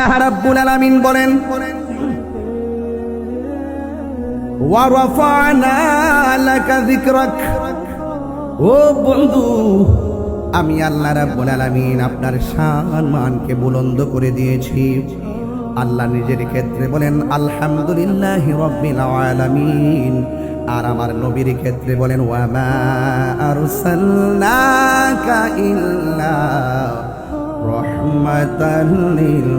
আল্লাহ রাব্বুল আলামিন বলেন, ওয়া রাফা'না লাকা যিকরাক। ও বন্ধু, আমি আল্লাহ রাব্বুল আলামিন আপনার সম্মানকে বুলন্দ করে দিয়েছি। আল্লাহ নিজের ক্ষেত্রে বলেন আলহামদুলিল্লাহি রাব্বিল আলামিন, আর আমার নবীর ক্ষেত্রে বলেন ওয়া মা আরসালনাকা ইল্লা রাহমাতাল লিল।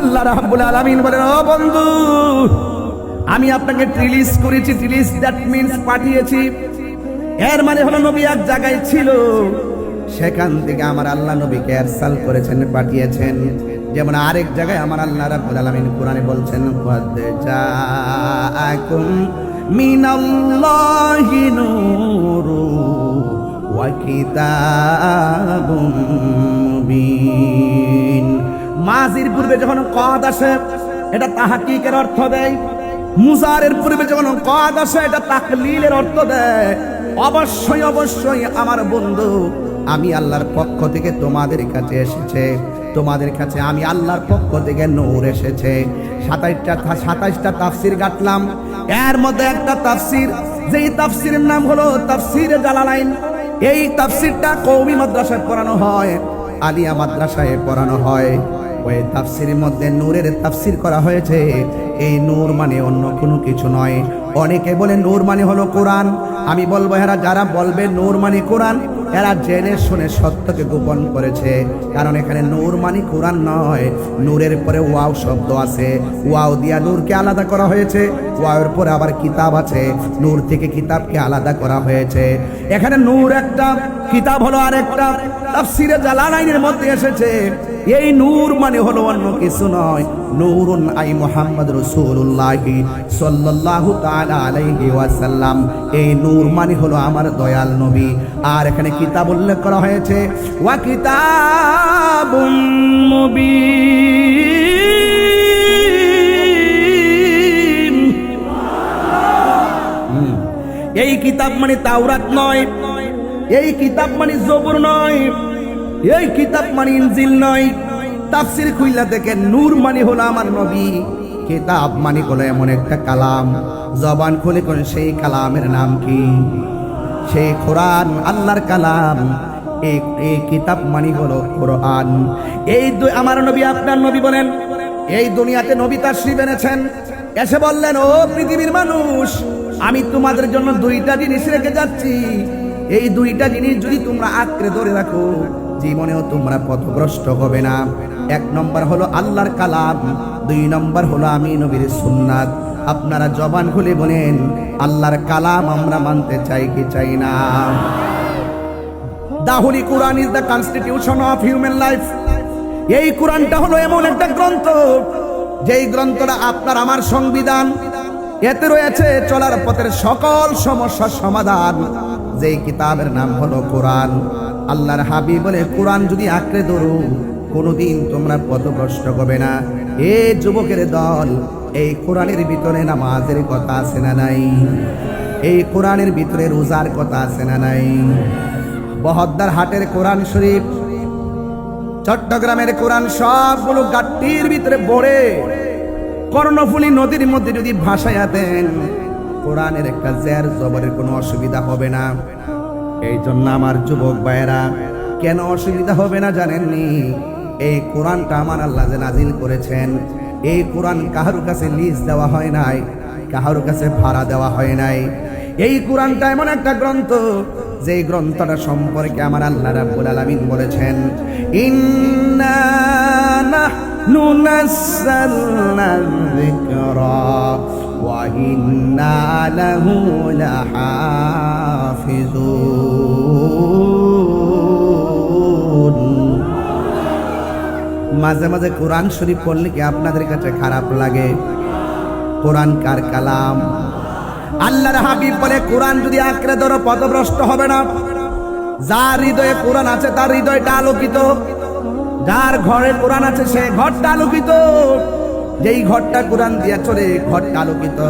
আল্লাহ রাব্বুল আলামিন বলেন, ও বন্ধু, আমি আপনাকে রিলিজ করেছি। রিলিজ দ্যাট মিন্স পাঠিয়েছি। এর মানে হলো নবী এক জায়গায় ছিল, সেখান থেকে আমার আল্লাহ নবীকে ইরসাল করেছেন, পাঠিয়েছেন। যেমন আরেক জায়গায় আমার আল্লাহ রাব্বুল আলামিন কোরআনে বলছেন, ক্বাদ জাআকুম মিনাল্লাহি নূরু ওয়া কিতাবুম মুবিন। মাজির পূর্বে যখন ক্বাদ আসে, এটা তাহকিকের অর্থ দেয়। মুজারের পূর্বে যখন ক্বাদ আসে, এটা তাকলিলের অর্থ দেয়। অবশ্যই অবশ্যই আমার বন্ধু, আমি আল্লাহর পক্ষ থেকে তোমাদের কাছে এসেছে, তোমাদের কাছে আমি আল্লাহর পক্ষ থেকে নূর এসেছে। 27টা তাফসীর গাটলাম, এর মধ্যে একটা তাফসীর, যেই তাফসীরের নাম হলো তাফসীরে জালালাইন। এই তাফসীরটা কওমি মাদ্রাসায় পড়ানো হয়, আলিয়া মাদ্রাসায় পড়ানো হয়। ওই তাফসীরের মধ্যে নূরের তাফসীর করা হয়েছে। এই নূর মানে অন্য কোনো কিছু নয়। অনেকে বলে নূর মানে হলো কোরআন। আমি বলবো, এরা যারা বলবে নূর মানে কোরআন, এরা জেনে শুনে সত্যকে গোপন করেছে। কারণ এখানে নূর মানে কোরআন নয়। নূরের পরে ওয়াও শব্দ আছে, ওয়াও দিয়া নূরকে আলাদা করা হয়েছে। ওয়াওয়ের পরে আবার কিতাব আছে, নূর থেকে কিতাবকে আলাদা করা হয়েছে। এখানে নূর একটা, কিতাব হলো আরেকটা। তাফসীরে জালালাইনের মধ্যে এসেছে এই নূর মানে হলো অন্য কিছু নয়। নূরুন আই মুহাম্মদ রাসূলুল্লাহি সাল্লাল্লাহু তাআলা আলাইহি ওয়াসাল্লাম। এই নূর মানে হলো আমার দয়াল নবী। আর এখানে কিতাব উল্লেখ করা হয়েছে, ওয়া কিতাবুম মুবিন। এই কিতাব মানে তাওরাত নয়, এই কিতাব মানে জবুর নয়, এই কিতাব মানে ইনজিল নয়। তাফসীর খুইলা দেখেন, নূর মানে হলো আমার নবী, কিতাব মানে হলো এমন একটা কালাম। জবান খুলে কোন সেই কালামের নাম কি? সেই কোরআন, আল্লাহর কালাম। এই কিতাব মানে হলো কোরআন। এই আমার নবী, আপনার নবী বলেন, এই দুনিয়াতে নবী তাশরীফ এনেছেন, এসে বললেন, ও পৃথিবীর মানুষ, আমি তোমাদের জন্য দুইটা জিনিস রেখে যাচ্ছি। এই দুইটা জিনিস যদি তোমরা আঁকড়ে ধরে রাখো, জীবনেও তোমরা পথভ্রষ্ট হবে না। 1 নম্বর হলো আল্লাহর কালাম, 2 নম্বর হলো আমি নবীর সুন্নাত। আপনারা জবান খুলে বলেন, আল্লাহর কালাম আমরা মানতে চাই কি চাই না? The Holy Quran is the constitution of human life. এই কোরআনটা হলো এমন একটা গ্রন্থ, যেই গ্রন্থটা আপনার আমার সংবিধান। এতে রয়েছে চলার পথের সকল সমস্যার সমাধান। যেই কিতাবের নাম হলো কোরআন। আল্লাহর হাবিব বলে, কোরআন যদি আঁকড়ে ধরো, কোনোদিন তোমরা পথভ্রষ্ট হবে না। এ যুবকের দল, এই কোরআনের ভিতরে নামাজের কথা আছে না নাই? এই কোরআনের ভিতরে রোজার কথা আছে না নাই? বহদ্দার হাটের কোরআন শরীফ, চট্টগ্রামের কোরআন, সবগুলো গাট্টির ভিতরে ভরে কর্ণফুলী নদীর মধ্যে যদি ভাসাইয়া দেন, কোরআনের একটা জের জবরের কোনো অসুবিধা হবে না। এই জন্য আমার যুবক ভাইয়েরা, কেন অসুবিধা হবে না জানেননি? এই কোরআনটা আমার আল্লাহ যে নাজিল করেছেন, এই কোরআন কাহার কাছে লিজ দেওয়া হয় নাই, কাহার কাছে ভাড়া দেওয়া হয় নাই। এই কোরআনটা এমন একটা গ্রন্থ, যেই গ্রন্থটা সম্পর্কে আমার আল্লাহ রাব্বুল আলামিন বলেছেন, ইন্না নাহনু নাযালনা যিকরা ওয়া ইন্না লাহু লাহাফিজুন। মাঝে মাঝে কোরআন শরীফ পড়লে কি আপনাদের কাছে খারাপ লাগে? কোরআন কার কালাম? আল্লাহর হাবিব বলে, কোরআন যদি আঁকড়ে ধরো, পথভ্রষ্ট হবে না। যার হৃদয়ে কোরআন আছে, তার হৃদয়টা আলোকিত। যার ঘরে কোরআন আছে, সে ঘরটা আলোকিত। যেই ঘরটা কোরআন দিয়া চলে, ঘরটা আলোকিত।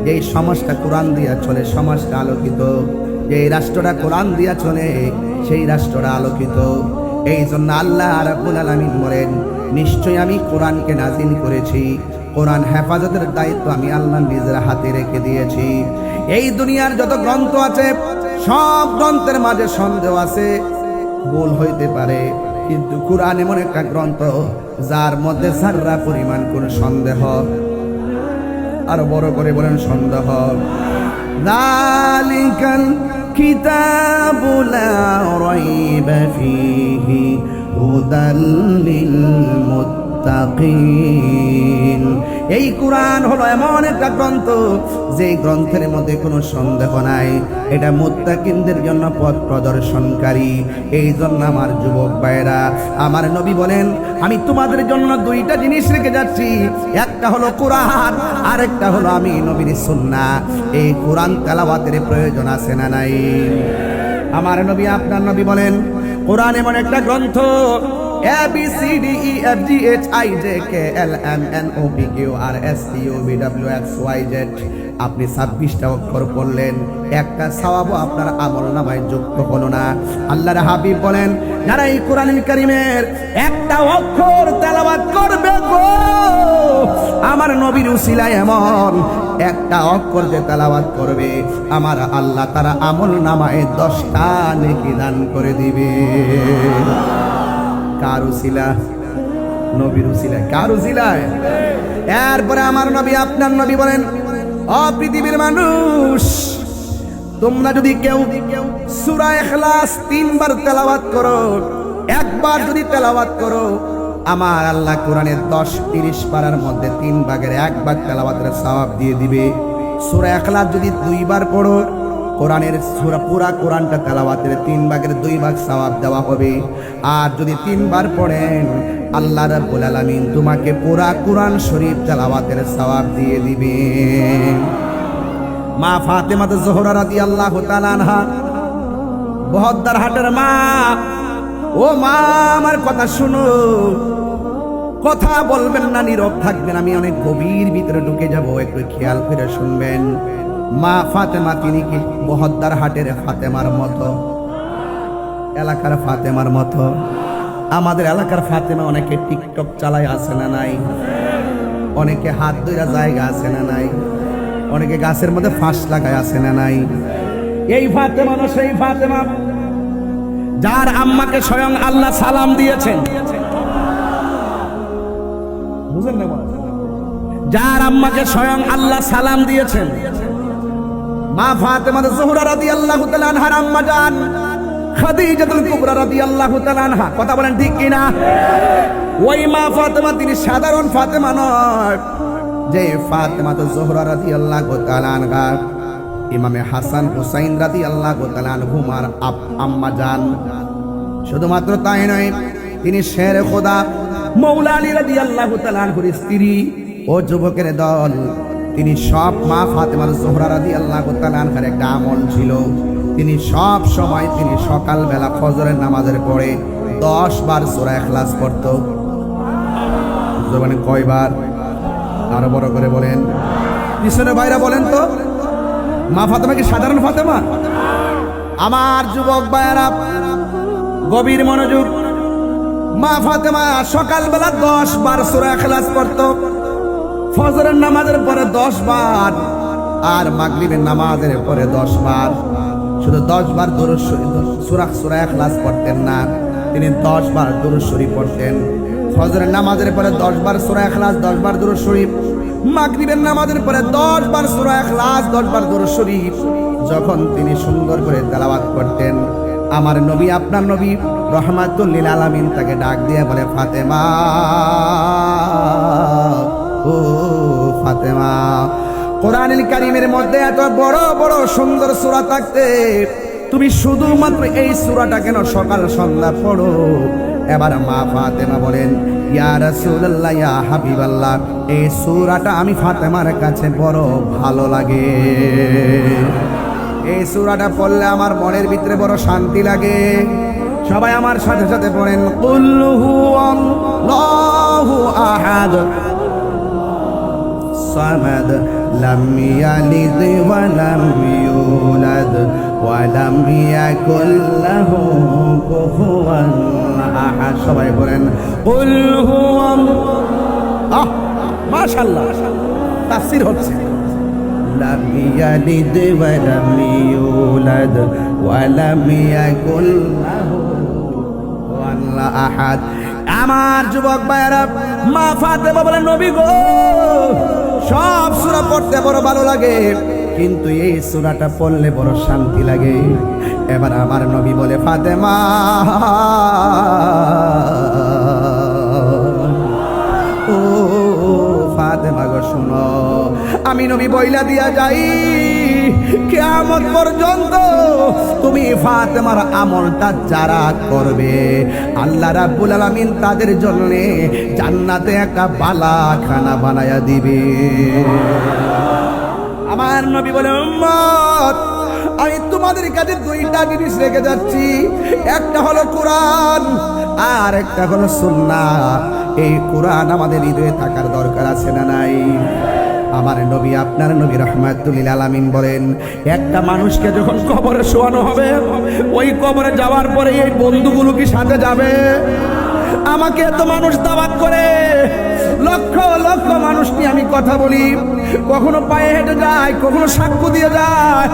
যেই সমাজটা কোরআন দিয়া চলে, সমাজটা আলোকিত। যেই রাষ্ট্রটা কোরআন দিয়া চলে, সেই রাষ্ট্রটা আলোকিত। এই জন্য আল্লাহ রাব্বুল আলামিন বলেন, নিশ্চয় আমি কোরআনকে নাজিল করেছি, কোরআন হেফাজতের দায়িত্ব আমি আল্লাহ নিজের হাতে রেখে দিয়েছি। এই দুনিয়ার যত গ্রন্থ আছে সব গ্রন্থের মাঝে সন্দেহ আছে, ভুল হইতে পারে, কিন্তু কোরআন এমন একটা গ্রন্থ যার মধ্যে যাররা পরিমাণ কোন সন্দেহ, আরো বড় করে বলেন সন্দেহ, যালিকাল কিতাবু লা রাইবা ফীহি হুদাল লিল মুত্তাকিন। এই কোরআন হলো এমন একটা গ্রন্থ যে গ্রন্থের মধ্যে কোনো সন্দেহ নাই, এটা মুত্তাকিনদের জন্য পথ প্রদর্শনকারী। এই জন্য আমার যুবক ভাইরা, আমার নবী বলেন আমি তোমাদের জন্য দুইটা জিনিস রেখে যাচ্ছি, একটা হলো কোরআন, আরেকটা হলো আমি নবীর সুন্নাহ। এই কোরআন তেলাওয়াতের প্রয়োজন আছে না নাই? আমার নবী আপনার নবী বলেন কোরআন এমন একটা গ্রন্থ, ABCDEFGHIJKLMNOPQRSTUVWXYZ, আপনি 26টা অক্ষর পড়লেন, একটা সওয়াবও আপনার আমলনামায় যুক্ত হলো না। আল্লাহর হাবিব বলেন যারা এই কোরআনুল কারীমের একটা অক্ষর তেলাওয়াত করবে গো, আমার নবীর উসিলায় এমন একটা অক্ষর যে তেলাওয়াত করবে, আমার আল্লাহ তারা আমলনামায় 10টা নেকি দান করে দিবে। কার উসিলা? নবীর উসিলা। কার উসিলায়? এরপরে আমার নবী আপনার নবী বলেন ও পৃথিবীর মানুষ, তোমরা যদি কেউ সূরা ইখলাস 3 বার তেলাওয়াত করো, একবার যদি তেলাওয়াত করো, আমার আল্লাহ কোরআনের 10-30 পারার মধ্যে 3 ভাগের 1 ভাগ তেলাওয়াতের সওয়াব দিয়ে দিবে। সূরা ইখলাস যদি 2 বার পড়ো, কোরআনের সূরা পুরা কোরআনটা তেলাওয়াতের 3 ভাগের 2 ভাগ সওয়াব দেওয়া হবে। আর যদি 3 বার পড়েন, আল্লাহ রাব্বুল আলামিন তোমাকে পুরা কোরআন শরীফ তেলাওয়াতের সওয়াব দিয়ে দিবে। মা ফাতেমা জোহরা রাদিয়াল্লাহু তাআলা আনহা, বহদ্দার হাটের মা, ও মা আমার কথা শুনো, কথা বলবেন না, নীরব থাকবেন, আমি অনেক গভীর ভিতরে ঢুকে যাব, একটু খেয়াল করে শুনবেন। মা ফাতেমা তিনি কি বহদ্দার হাটের ফাতেমার মতো, এলাকার ফাতেমার মতো? আমাদের এলাকার ফাতেমা অনেকে টিকটক চালায়, আছে না নাই? অনেকে হাত ধইরা জায়গা আছে না নাই? অনেকে গাছের মধ্যে ফাঁস লাগায়, আছে না নাই? এই ফাতেমা না সেই ফাতেমা যার আম্মাকে স্বয়ং আল্লাহ সালাম দিয়েছেন, বুঝেন না? যার আম্মাকে স্বয়ং আল্লাহ সালাম দিয়েছেন, মা ফাতেমা জোহরা রাদিয়াল্লাহু তাআলা আনহার আম্মা জান খাদিজাতুল কুবরা রাদিয়াল্লাহু তাআলা আনহা, কথা বলেন ঠিক কিনা? ওই মা ফাতেমা তিনি সাধারণ ফাতেমা নয়, যে ফাতেমা জোহরা রাদিয়াল্লাহু তাআলা আনহা ইমামে হাসান হুসাইন রাদিয়াল্লাহু তাআলা আনহুমার আম্মা জান। শুধুমাত্র তাই নয়, তিনি শের খোদা মৌলা আলী রাদিয়াল্লাহু তাআলা আনহুর স্ত্রী। ও যুবকের দল, তিনি সব মা ফাতেমা জোহরা রাদিয়াল্লাহু তাআলা আনহার একটা আমল ছিল, তিনি সব সময় তিনি সকালবেলা ফজরের নামাজের পরে 10 বার সূরা ইখলাস পড়ত। মানে কয়বার? আরো বড় করে বলেন, পিছনে ভাইরা বলেন তো, মা ফাতেমা কি সাধারণ ফাতেমা? আমার যুবক ভাইরা গভীর মনোযোগ, মা ফাতেমা সকালবেলা 10 বার সূরা ইখলাস পড়ত, ফজরের নামাজের পরে 10 বার, আর মাগরিবের নামাজের পরে 10 বার। শুধু 10 বার দুরূদ শরীফ সূরা ইখলাস পড়তেন না, তিনি 10 বার দুরূদ শরীফ পড়তেন। ফজরের নামাজের পরে 10 বার সূরা ইখলাস, 10 বার দুরূদ শরীফ। মাগরিবের নামাজের পরে 10 বার সূরা ইখলাস, 10 বার দুরূদ শরীফ। যখন তিনি সুন্দর করে তেলাওয়াত করতেন, আমার নবী আপনার নবী রহমাতুল লিল আলামিন তাকে ডাক দিয়ে বলে, ফাতেমা, ও ফাতেমা, কোরআনুল কারীমের মধ্যে এত বড় বড় সুন্দর সূরা থাকতে তুমি শুধুমাত্র এই সূরাটা কেন সকাল সন্ধ্যা পড়ো? এবার মা ফাতেমা বলেন, ইয়া রাসূলুল্লাহ, ইয়া হাবিবাল্লাহ, এই সূরাটা আমি ফাতেমার কাছে বড় ভালো লাগে, এই সূরাটা পড়লে আমার মনের ভিতরে বড় শান্তি লাগে। সবাই আমার সাথে সাথে পড়েন, কুল হুয়াল্লাহু আহাদ সামাদ লাম ইয়ালিদ ওয়া লাম ইউলাদ ওয়ালাম ইয়াকুল্লাহু কুফুয়ান আহাদ। সবাই বলেন কুল হুয়াল্লাহু। মাশাআল্লাহ, তাফসীর হচ্ছে লাম ইয়ালিদ ওয়া লাম ইউলাদ ওয়া লাম ইয়াকুল্লাহু কুফুয়ান আহাদ। আমার যুবক ভাইরা, মা ফাতেমা বলেন নবী গো, সব সূরা পড়তে বড় ভালো লাগে, কিন্তু এই সূরাটা পড়লে বড় শান্তি লাগে। এবার আমার নবী বলে ফাতেমা, ও ফাতেমা গো শোনো, আমি নবী বইলা দিয়া যাই, কিয়ামত পর্যন্ত তুমি ফাতেমার আমলটা যারা করবে, আল্লাহ রাব্বুল আলামিন তাদের জন্য জান্নাতে একটা বালাখানা বানায়া দিবে। আমার নবী বলে উম্মত, আমি তোমাদের কাছে দুইটা জিনিস রেখে যাচ্ছি, একটা হলো কোরআন আর একটা হলো সুন্নাহ। এই কোরআন আমাদের হৃদয়ে থাকার দরকার আছে না নাই? আমার নবী, আপনার নবী রাহমাতুল লিল আলামিন বলেন, একটা মানুষকে যখন কবরে শোয়ানো হবে, ওই কবরে যাওয়ার পরে এই বন্ধুগুলো কি সাথে যাবে? আমাকে এত মানুষ দাওয়াত করে, লক্ষ লক্ষ মানুষ নিয়ে আমি কথা বলি, কখনো পায়ে হেঁটে যাই, কখনো সাক্ষ্য দিয়ে যায়,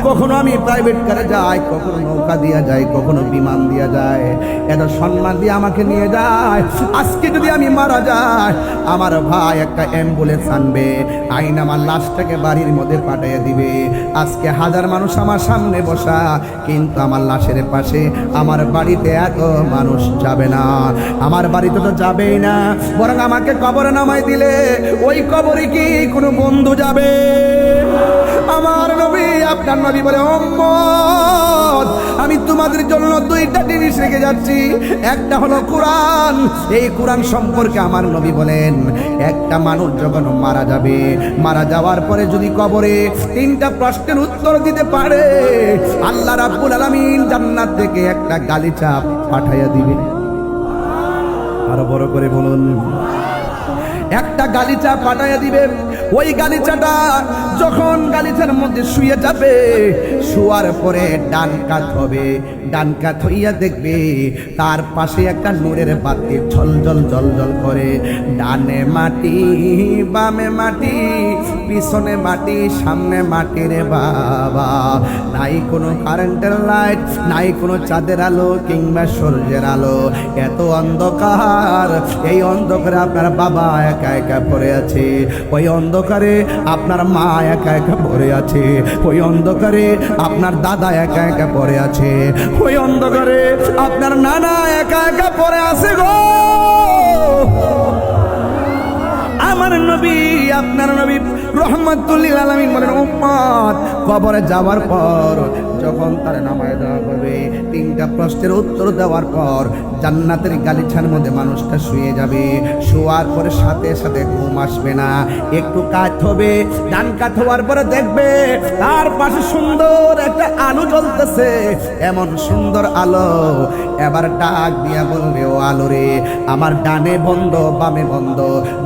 কখনো আমি প্রাইভেট কারে যাই, কখনো নৌকা দিয়ে যাই, কখনো বিমান দিয়ে যায়, এত সম্মান দিয়ে আমাকে নিয়ে যায়। আজকে যদি আমি মারা যাই, আমার ভাই একটা অ্যাম্বুলেন্স আনবে, আইন আমার লাশটাকে বাড়ির মধ্যে পাঠিয়ে দিবে। আজকে হাজার মানুষ আমার সামনে বসা, কিন্তু আমার লাশের পাশে আমার বাড়িতে এত মানুষ যাবে না, আমার বাড়িতে তো যাবেই না, বরং আমাকে কবরে নামাই দিলে ওই কবরে কি কোনো বন্ধু যাবে? আমার নবী, আপনার নবী বলে উম্মত, আমি তোমাদের জন্য দুইটা জিনিস রেখে যাচ্ছি, একটা হলো কোরআন। এই কোরআন সম্পর্কে আমার নবী বলেন, একটা মানুষ যখন মারা যাবে, মারা যাওয়ার পরে যদি কবরে তিনটা প্রশ্নের উত্তর দিতে পারে, আল্লাহ রাব্বুল আলামিন জান্নাত থেকে একটা গালিচা পাঠাইয়া দিবে। আরো বড় করে বলুন, একটা গালিচা পাঠাইয়া দিবে। ওই গালিচাটা যখন গালিচার মধ্যে শুয়ে যাবে, শোয়ার পরে ডান কাত হবে, ডান কাত হইয়া দেখবে তার পাশে একটা নূরের বাতি ঝলঝল ঝলঝল করে। ডানে মাটি, বামে মাটি, পিছনে মাটি, সামনে মাটি রে বাবা। নাই কোনো কারেন্টের লাইট, নাই কোনো চাঁদের আলো কিংবা সূর্যের আলো, এত অন্ধকার। এই অন্ধকারে আপনার বাবা একা একা পড়ে আছে, ওই অন্ধকারে আপনার মা একা একা পড়ে আছে, ওই অন্ধকারে আপনার দাদা একা একা পড়ে আছে, ওই অন্ধকারে আপনার নানা একা একা পড়ে আছে গো। আমার নবী, আপনার নবী রাহমাতুল লিল আলামিন বলেন, উম্মত কবরে যাওয়ার পর যখন তার নামায় দেওয়া হবে, তিনটা প্রশ্নের উত্তর দেওয়ার পর জান্নাতের গালিচার মধ্যে মানুষটা শুয়ে যাবে। শোয়ার পরে সাথে সাথে ঘুম আসবে না, একটু কাত হবে, ডান কাত হওয়ার পরে দেখবে তার পাশে সুন্দর একটা আলো জ্বলতেছে, এমন সুন্দর আলো। এবার ডাক দিয়া বলবে, ও আলো রে, আমার ডানে বন্ধ, বামে বন্ধ,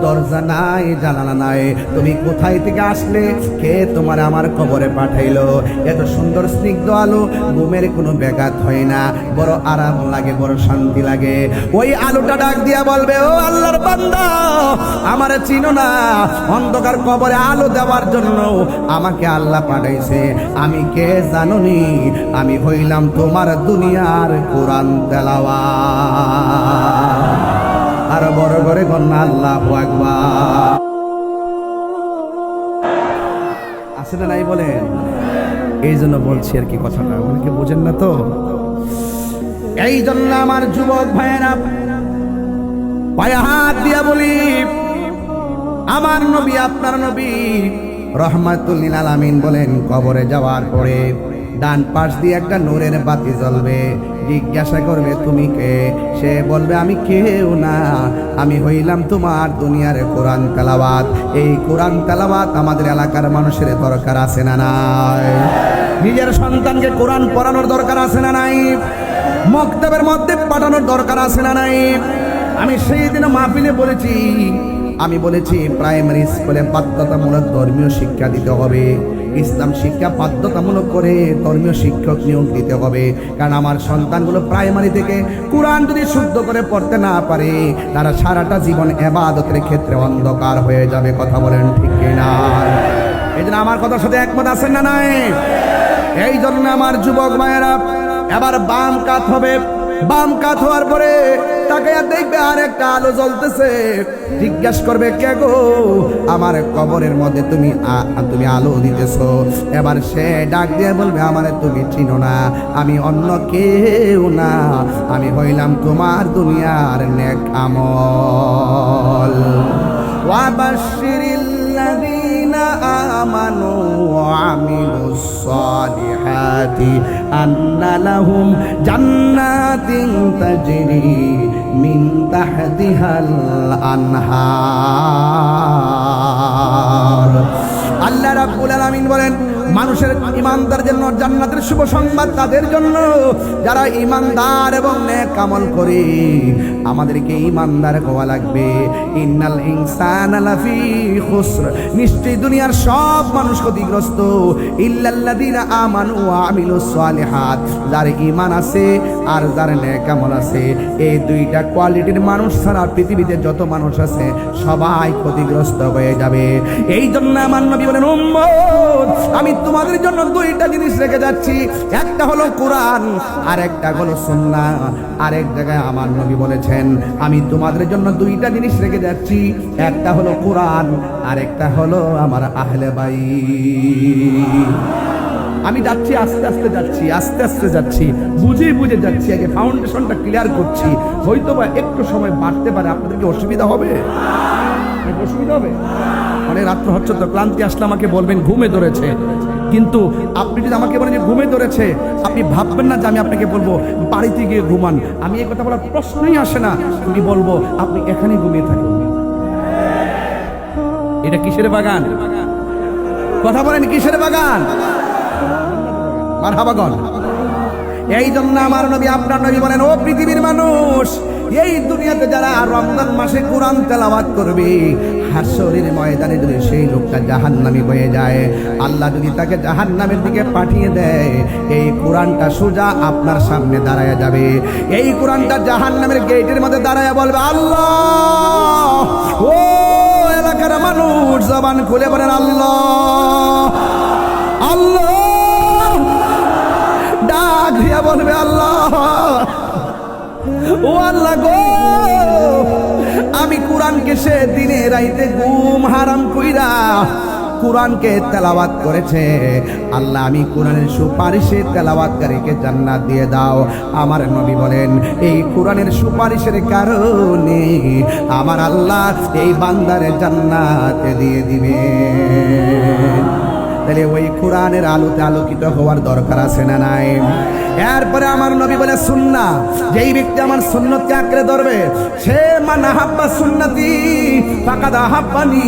দরজা নাই, জানালা নাই, তুমি কোথায় থেকে আসলে? কে তোমার আমার কবরে পাঠাইলো? এত সুন্দর স্নিগ্ধ আলো, ঘুমের কোনো ব্যাঘাত হয় না, বড় আরাম লাগে, বড় শান্তি লাগে। ওই আলোটা ডাক দিয়া বলবে, ও আল্লাহর বান্দা, আমারে চিনো না? অন্ধকার কবরে আলো দেওয়ার জন্য আমাকে আল্লাহ পাঠাইছে। আমি কে জানোনি? আমি হইলাম তোমার দুনিয়ার কোরআন তেলাওয়াত। আর বড় করে কন্যা আল্লাহু আকবার। আছে না নাই বলেন? এই জন্য বলছি আর কি কথাটা, অনেকে বোঝেন না তো। এই জন্য আমার যুবক ভাইয়েরা, পায়ে হাত দিয়া বলি, আমার নবী, আপনার নবী রাহমাতুল লিল আলামিন বলেন, কবরে যাওয়ার পরে ডান পাশ দিয়ে একটা নূরের বাতি জ্বলবে। জিজ্ঞাসা করবে, তুমি কে? সে বলবে, আমি কেউ না, আমি হইলাম তোমার দুনিয়ার কোরআন তেলাওয়াত। এই কোরআন তেলাওয়াত আমাদের এলাকার মানুষের দরকার আছে না নাই? নিজের সন্তানকে কোরআন পড়ানোর দরকার আছে না নাই? মক্তবের মধ্যে পাঠানোর দরকার আছে না নাই? আমি সেই দিন মাহফিলে বলেছি, আমি বলেছি প্রাইমারি স্কুলে বাধ্যতামূলক ধর্মীয় শিক্ষা দিতে হবে। ইসলাম শিক্ষা বাধ্যতামূলক করে ধর্মীয় শিক্ষক নিয়োগ দিতে হবে। কারণ আমার সন্তানগুলো প্রাইমারি থেকে কোরআন যদি শুদ্ধ করে পড়তে না পারে, তারা সারাটা জীবন ইবাদতের ক্ষেত্রে অন্ধকার হয়ে যাবে। কথা বলেন ঠিক কিনা? এই জন্য আমার কথার সাথে একমত আছেন না নাই? এই জন্য আমার যুবক ভাইয়েরা, এবার বাম কাত হবে। বাম কাত হওয়ার পরে তাকে দেখবে আর একটা আলো জ্বলতেছে, জিজ্ঞাসা করবে, কে গো, আমার কবরের মধ্যে তুমি আলো দিতেছো। এবার সে ডাক দিয়ে বলবে, আমারে তুমি চিনো না, আমি অন্য কেউ না, আমি হইলাম তোমার দুনিয়ার নেক আমল। ওয়াবাশশিরিল্লাযীনা আমানু ওয়া আমিলুস সালিহাতি আন্না লাহুম জান্নাতিন তাজরি মিন তাহতিহাল আনহার। আল্লাহ রাব্বুল আলামিন বলেন, মানুষের ইমানদার জন্য জান্নাতের শুভ সংবাদ তাদের জন্য যারা ইমানদার এবং নেক আমল করে। আমাদেরকে ইমানদার হওয়া লাগবে। ইন্নাল ইনসানা লাফি খুসর, নিশ্চয়ই দুনিয়ার সব মানুষ ক্ষতিগ্রস্ত, ইল্লাল্লাযীনা আমানু ওয়া আমিলুস সালিহাত, যার ঈমান আছে আর যার নেক আমল আছে। এই দুইটা কোয়ালিটির মানুষ ছাড়া পৃথিবীতে যত মানুষ আছে সবাই ক্ষতিগ্রস্ত হয়ে যাবে। এই জন্য আমার নবী বলেন, উম্মত, আমি তোমাদের জন্য দুইটা জিনিস রেখে যাচ্ছি, একটা হলো কোরআন আর একটা হলো সুন্নাহ। আরেক জায়গায় আমার নবী বলেছেন, আমি তোমাদের জন্য দুইটা জিনিস রেখে যাচ্ছি, একটা হলো কোরআন আর একটা হলো আমার আহলে বাইত। আমি যাচ্ছি, আস্তে আস্তে যাচ্ছি, আস্তে আস্তে যাচ্ছি, বুঝে বুঝে যাচ্ছি। আগে ফাউন্ডেশনটা ক্লিয়ার করছি, হয়তো বা একটু সময় বাড়তে পারে। আপনাদেরকে অসুবিধা হবে? অসুবিধা হবে? অনেক রাত্র হচ্ছে তো, ক্লান্তি আসলে আমাকে বলবেন ঘুমে ধরেছে। কিন্তু আপনি যদি আমাকে বলেন যে ঘুমে ধরেছে, আপনি ভাববেন না যে আমি আপনাকে বলবো বাড়িতে গিয়ে ঘুমান। আমি এই কথা বলার প্রশ্নই আসে না। আমি বলবো আপনি এখানেই ঘুমিয়ে থাকুন। এটা কিসের বাগান? কথা বলেন, কিসের বাগান? মারহাবাগন। এই জন্য আমার নবী, আপনার নবী বলেন, ও পৃথিবীর মানুষ, এই দুনিয়াতে যারা রমজান মাসে কোরআন তেলাওয়াত করবে, হাসরের ময়দানে যদি সেই লোকটা জাহান্নামী হয়ে যায়, আল্লাহ যদি তাকে জাহান্নামের দিকে পাঠিয়ে দেয়, এই কোরআনটা সোজা আপনার সামনে দাঁড়ায় যাবে। এই কোরআনটা জাহান্নামের গেটের মধ্যে দাঁড়ায় বলবে, আল্লাহ। ও এলাকার মানুষ জবান খুলে বলেন, আল্লাহ আল্লাহ। ডাক দিয়া বলবে, আল্লাহ, ও আল্লাহ গো, আমি কোরআনকে সে দিনে রাইতে ঘুম হারাম কইরা কোরআনকে তেলাওয়াত করেছে। আল্লাহ, আমি কোরআনের সুপারিশে তেলাওয়াতকারীকে জান্নাত দিয়ে দাও। আমার নবী বলেন, এই কোরআনের সুপারিশের কারণে আমার আল্লাহ এই বান্দারে জান্নাতে দিয়ে দিবে। তাহলে ওই কোরআনের আলোতে আলোকিত হওয়ার দরকার আছে না নাই? এরপরে আমার নবী বলে, সুন্নাহ, যেই ব্যক্তি আমার সুন্নতকে আঁকড়ে ধরবে, সে মান আহাব্বা সুন্নতি ফাকাদ আহাব্বানি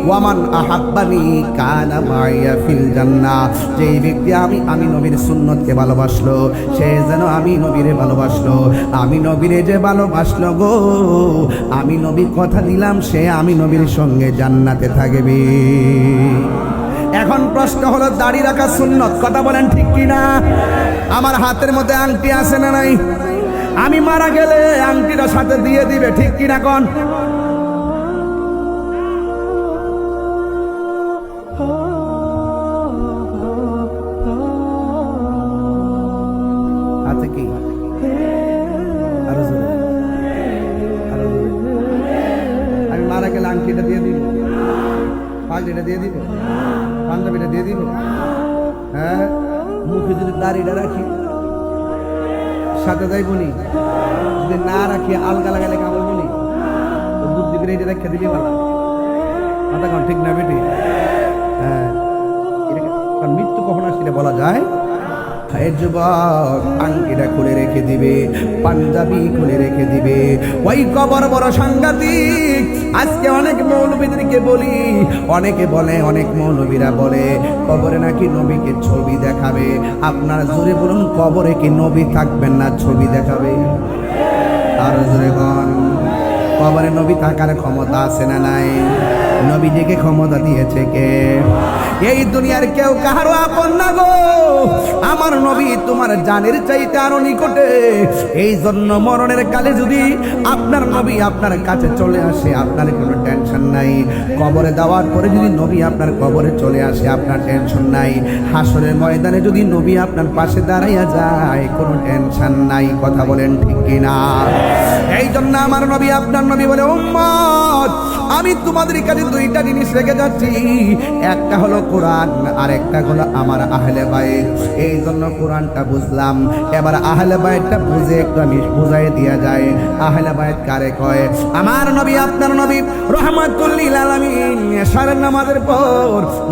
ওয়া মান আহাব্বানি কানা মাইয়া ফিল জান্নাহ। যেই ব্যক্তি আমি নবীর সুন্নতকে ভালোবাসলো, সে যেন আমি নবীরে ভালোবাসলো। আমি নবীরে যে ভালোবাসলো গো, আমি নবী কথা দিলাম, সে আমি নবীর সঙ্গে জান্নাতে থাকবে। এখন প্রশ্ন হলো, দাড়ি রাখা সুন্নত, কথা বলেন ঠিক কিনা? আমার হাতের মধ্যে আংটি আছে না নাই? আমি মারা গেলে আংটিটা সাথে দিয়ে দিবে, ঠিক কিনা কোন? আছে কি? আরো জোরে, আরো জোরে। আমি মারা গেলে আংটিটা দিয়ে দিব, পাগড়িটা দিয়ে দিব, পাঞ্জাবিটা দিয়ে দিব। হ্যাঁ, মুখে যদি দাড়িটা রাখি সাথে যাইবনি, যদি না রাখি আলগা লাগালে কামড়বনি, তো বুদ্ধি করে এটা রেখে দিবি বলা কথা কন, ঠিক না বেটি? হ্যাঁ, মৃত্যু কখন আসলে বলা যায়? যুবক আংটিটা খুলে রেখে দিবে, পাঞ্জাবি খুলে রেখে দিবে। ওই কবর বড় সাংঘাতিক। আজকে অনেক মৌলবীদেরকে বলি, অনেকে বলে, অনেক মৌলবীরা বলে কবরে নাকি নবীকে ছবি দেখাবে। আপনারা জোরে বলুন, কবরে কি নবী থাকবেন না ছবি দেখাবে? আর জোরে বলুন, কবরে নবী থাকার ক্ষমতা আছে না নাই? নবীজিকে ক্ষমতা দিয়েছে কে? এই দুনিয়ার কেউ কাহারো আপন না গো, আমার নবী তোমার জানের চাইতে আরো নিকটে। এই জন্য মরণের কালে যদি আপনার নবী আপনার কাছে চলে আসে, আপনার কোনো টেনশন নাই। কবরে দেওয়ার পরে যদি নবী আপনার কবরে চলে আসে, আপনার টেনশন নাই। হাসরের ময়দানে যদি নবী আপনার পাশে দাঁড়াইয়া যায়, কোনো টেনশন নাই। কথা বলেন ঠিক কিনা? এই জন্য আমার নবী আপনার নবী বলে, উম্মত আমি তোমাদের কাছে দুইটা জিনিস রেখে যাচ্ছি, একটা হলো কোরআন আর একটা হলো আমার আহলে বাইত। এই জন্য কোরআনটা বুঝলাম, এবার আহলে বাইতটা বুঝে একটু আমি বুঝাই দিয়া যায়। আহলে বাইত কারে কয়? আমার নবী আপনার নবী রহমাতুল লিল আলামিন এশার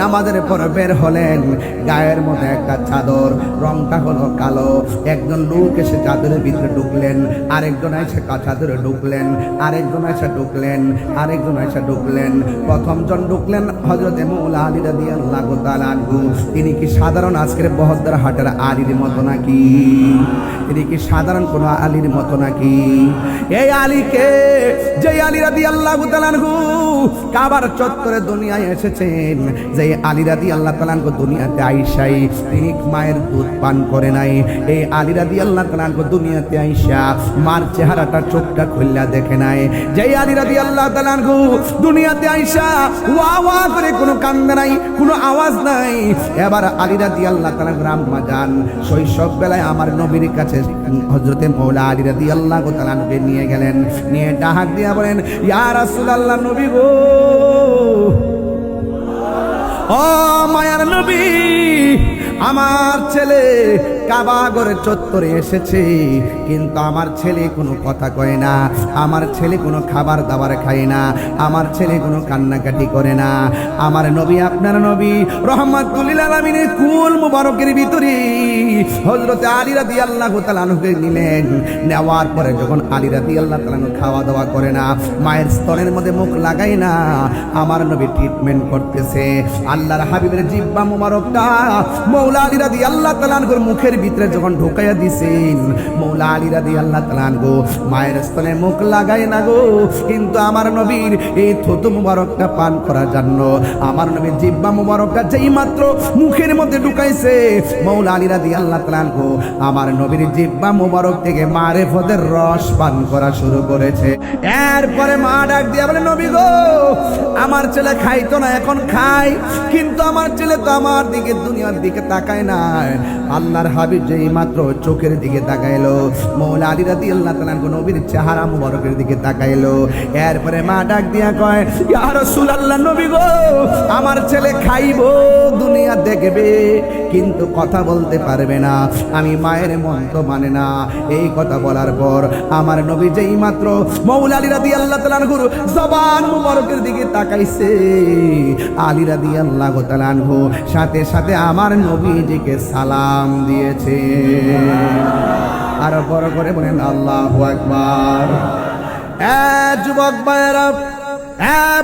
নামাজের পর বের হলেন, গায়ের মধ্যে একটা চাদর, রংটা হলো কালো। একজন লোক এসে চাদরের ভিতরে ঢুকলেন, আরেকজন এসে চাদরে ঢুকলেন, আরেকজন এসে ঢুকলেন, আরেকজন এসে ঢুকলেন। প্রথম জন ঢুকলেন হযরতে মাওলা আলী রাদিয়াল্লাহু তাআলা আনহু। তিনি কি সাধারণ আজকের বহদ্দার হাটের আলীর মতো নাকি? তিনি কি সাধারণ কোন আলীর মতো নাকি? এই আলীকে, যে আলী রাদিয়াল্লাহু তাআলা আনহু কাবার চত্বরে দুনিয়ায় এসেছেন, যে আলী রাদিয়াল্লাহু তাআলা আনহু দুনিয়াতে আইসাই তিনি মায়ের দুধ পান করে নাই। এই আলী রাদিয়াল্লাহু তাআলা আনহু দুনিয়াতে আইসা মার চেহারাটা চোখটা খুললা দেখে নাই। যে আলী রাদিয়াল্লাহু তাআলা আনহু দুনিয়াতে আইসা ওয়া ওয়া করে কোনো কান্না নাই, কোনো আওয়াজ নাই। এবার আলী রাদিয়াল্লাহু তাআলা আম্মা জান শৈশব বেলায় আমার নবীর কাছে হযরতে মাওলা আলী রাদিয়াল্লাহু তাআলা আনহুকে নিয়ে গেলেন, নিয়ে ডাক দিয়া বলেন, ইয়া রাসূলুল্লাহ, নবী গো, ও মায়ার নবী, আমার ছেলে কাবা ঘরের চত্বরে এসেছে, কিন্তু আমার ছেলে কোনো কথা কয় না, আমার ছেলে কোনো খাবার দাবার খায় না, আমার ছেলে কোনো কান্নাকাটি করে না। আমার নবী আপনার নবী রহমাতুল লিল আলামিনের কুল মুবারকের ভিতরে হযরতে আলী রাদিয়াল্লাহু তাআলা আনহুকে নিলেন। নেওয়ার পরে যখন আলী রাদিয়াল্লাহু তাআলা আনহু খাওয়া দাওয়া করে না, মায়ের স্তনের মধ্যে মুখ লাগায় না, আমার নবী ট্রিটমেন্ট করতেছে। আল্লাহর হাবিবের জিহ্বা মুবারকটা মাওলা আলী রাদিয়াল্লাহু তাআলা আনহুর মুখের ভিতরে যখন ঢোকাইয়া দিছেন, মাওলা আলী রাদিয়াল্লাহু তাআলা আনহু মায়ের স্তনে মুখ লাগায় না গো, কিন্তু আমার নবীর এই থুতু মুবারকটা পান করার জন্য আমার নবীর জিহ্বা মুবারকটা যেই মাত্র মুখের মধ্যে ঢুকাইছে, মাওলা আলী রাদিয়াল্লাহু তাআলা আনহু আমার নবীর জিহ্বা মুবারক থেকে মারিফতের রস পান করা শুরু করেছে। এরপরে মা ডাক দিয়া বলে, নবী গো, আমার ছেলে খাইতো না, এখন খায়, কিন্তু আমার ছেলে তো আমার দিকে, দুনিয়ার দিকে তাকায় না। আল্লাহর হাবিব যেই মাত্র চোখের দিকে তাকাইলো, মাওলা আলী রাদিয়াল্লাহু তাআলা আনহু নবীর চেহারা মুবারকের দিকে তাকাইলো। এরপরে মা ডাক দিয়া কয়, ইয়া রাসূলুল্লাহ, নবী গো, আমার ছেলে খাইবো, দুনিয়া দেখবে, কিন্তু কথা বলতে পারবে না, আমি মায়ের মন তো মানে না। এই কথা বলার পর আমার নবী যেই মাত্র মাওলা আলী রাদিয়াল্লাহু তাআলা আনহুর জবান মুবারকের দিকে তাকাইছে, আলী রাদিয়াল্লাহু তাআলা আনহু সাথে সাথে আমার নবীজিকে সালাম দিয়েছে। আর বড় করে বলেন আল্লাহু আকবার। যুবক ভাইরা,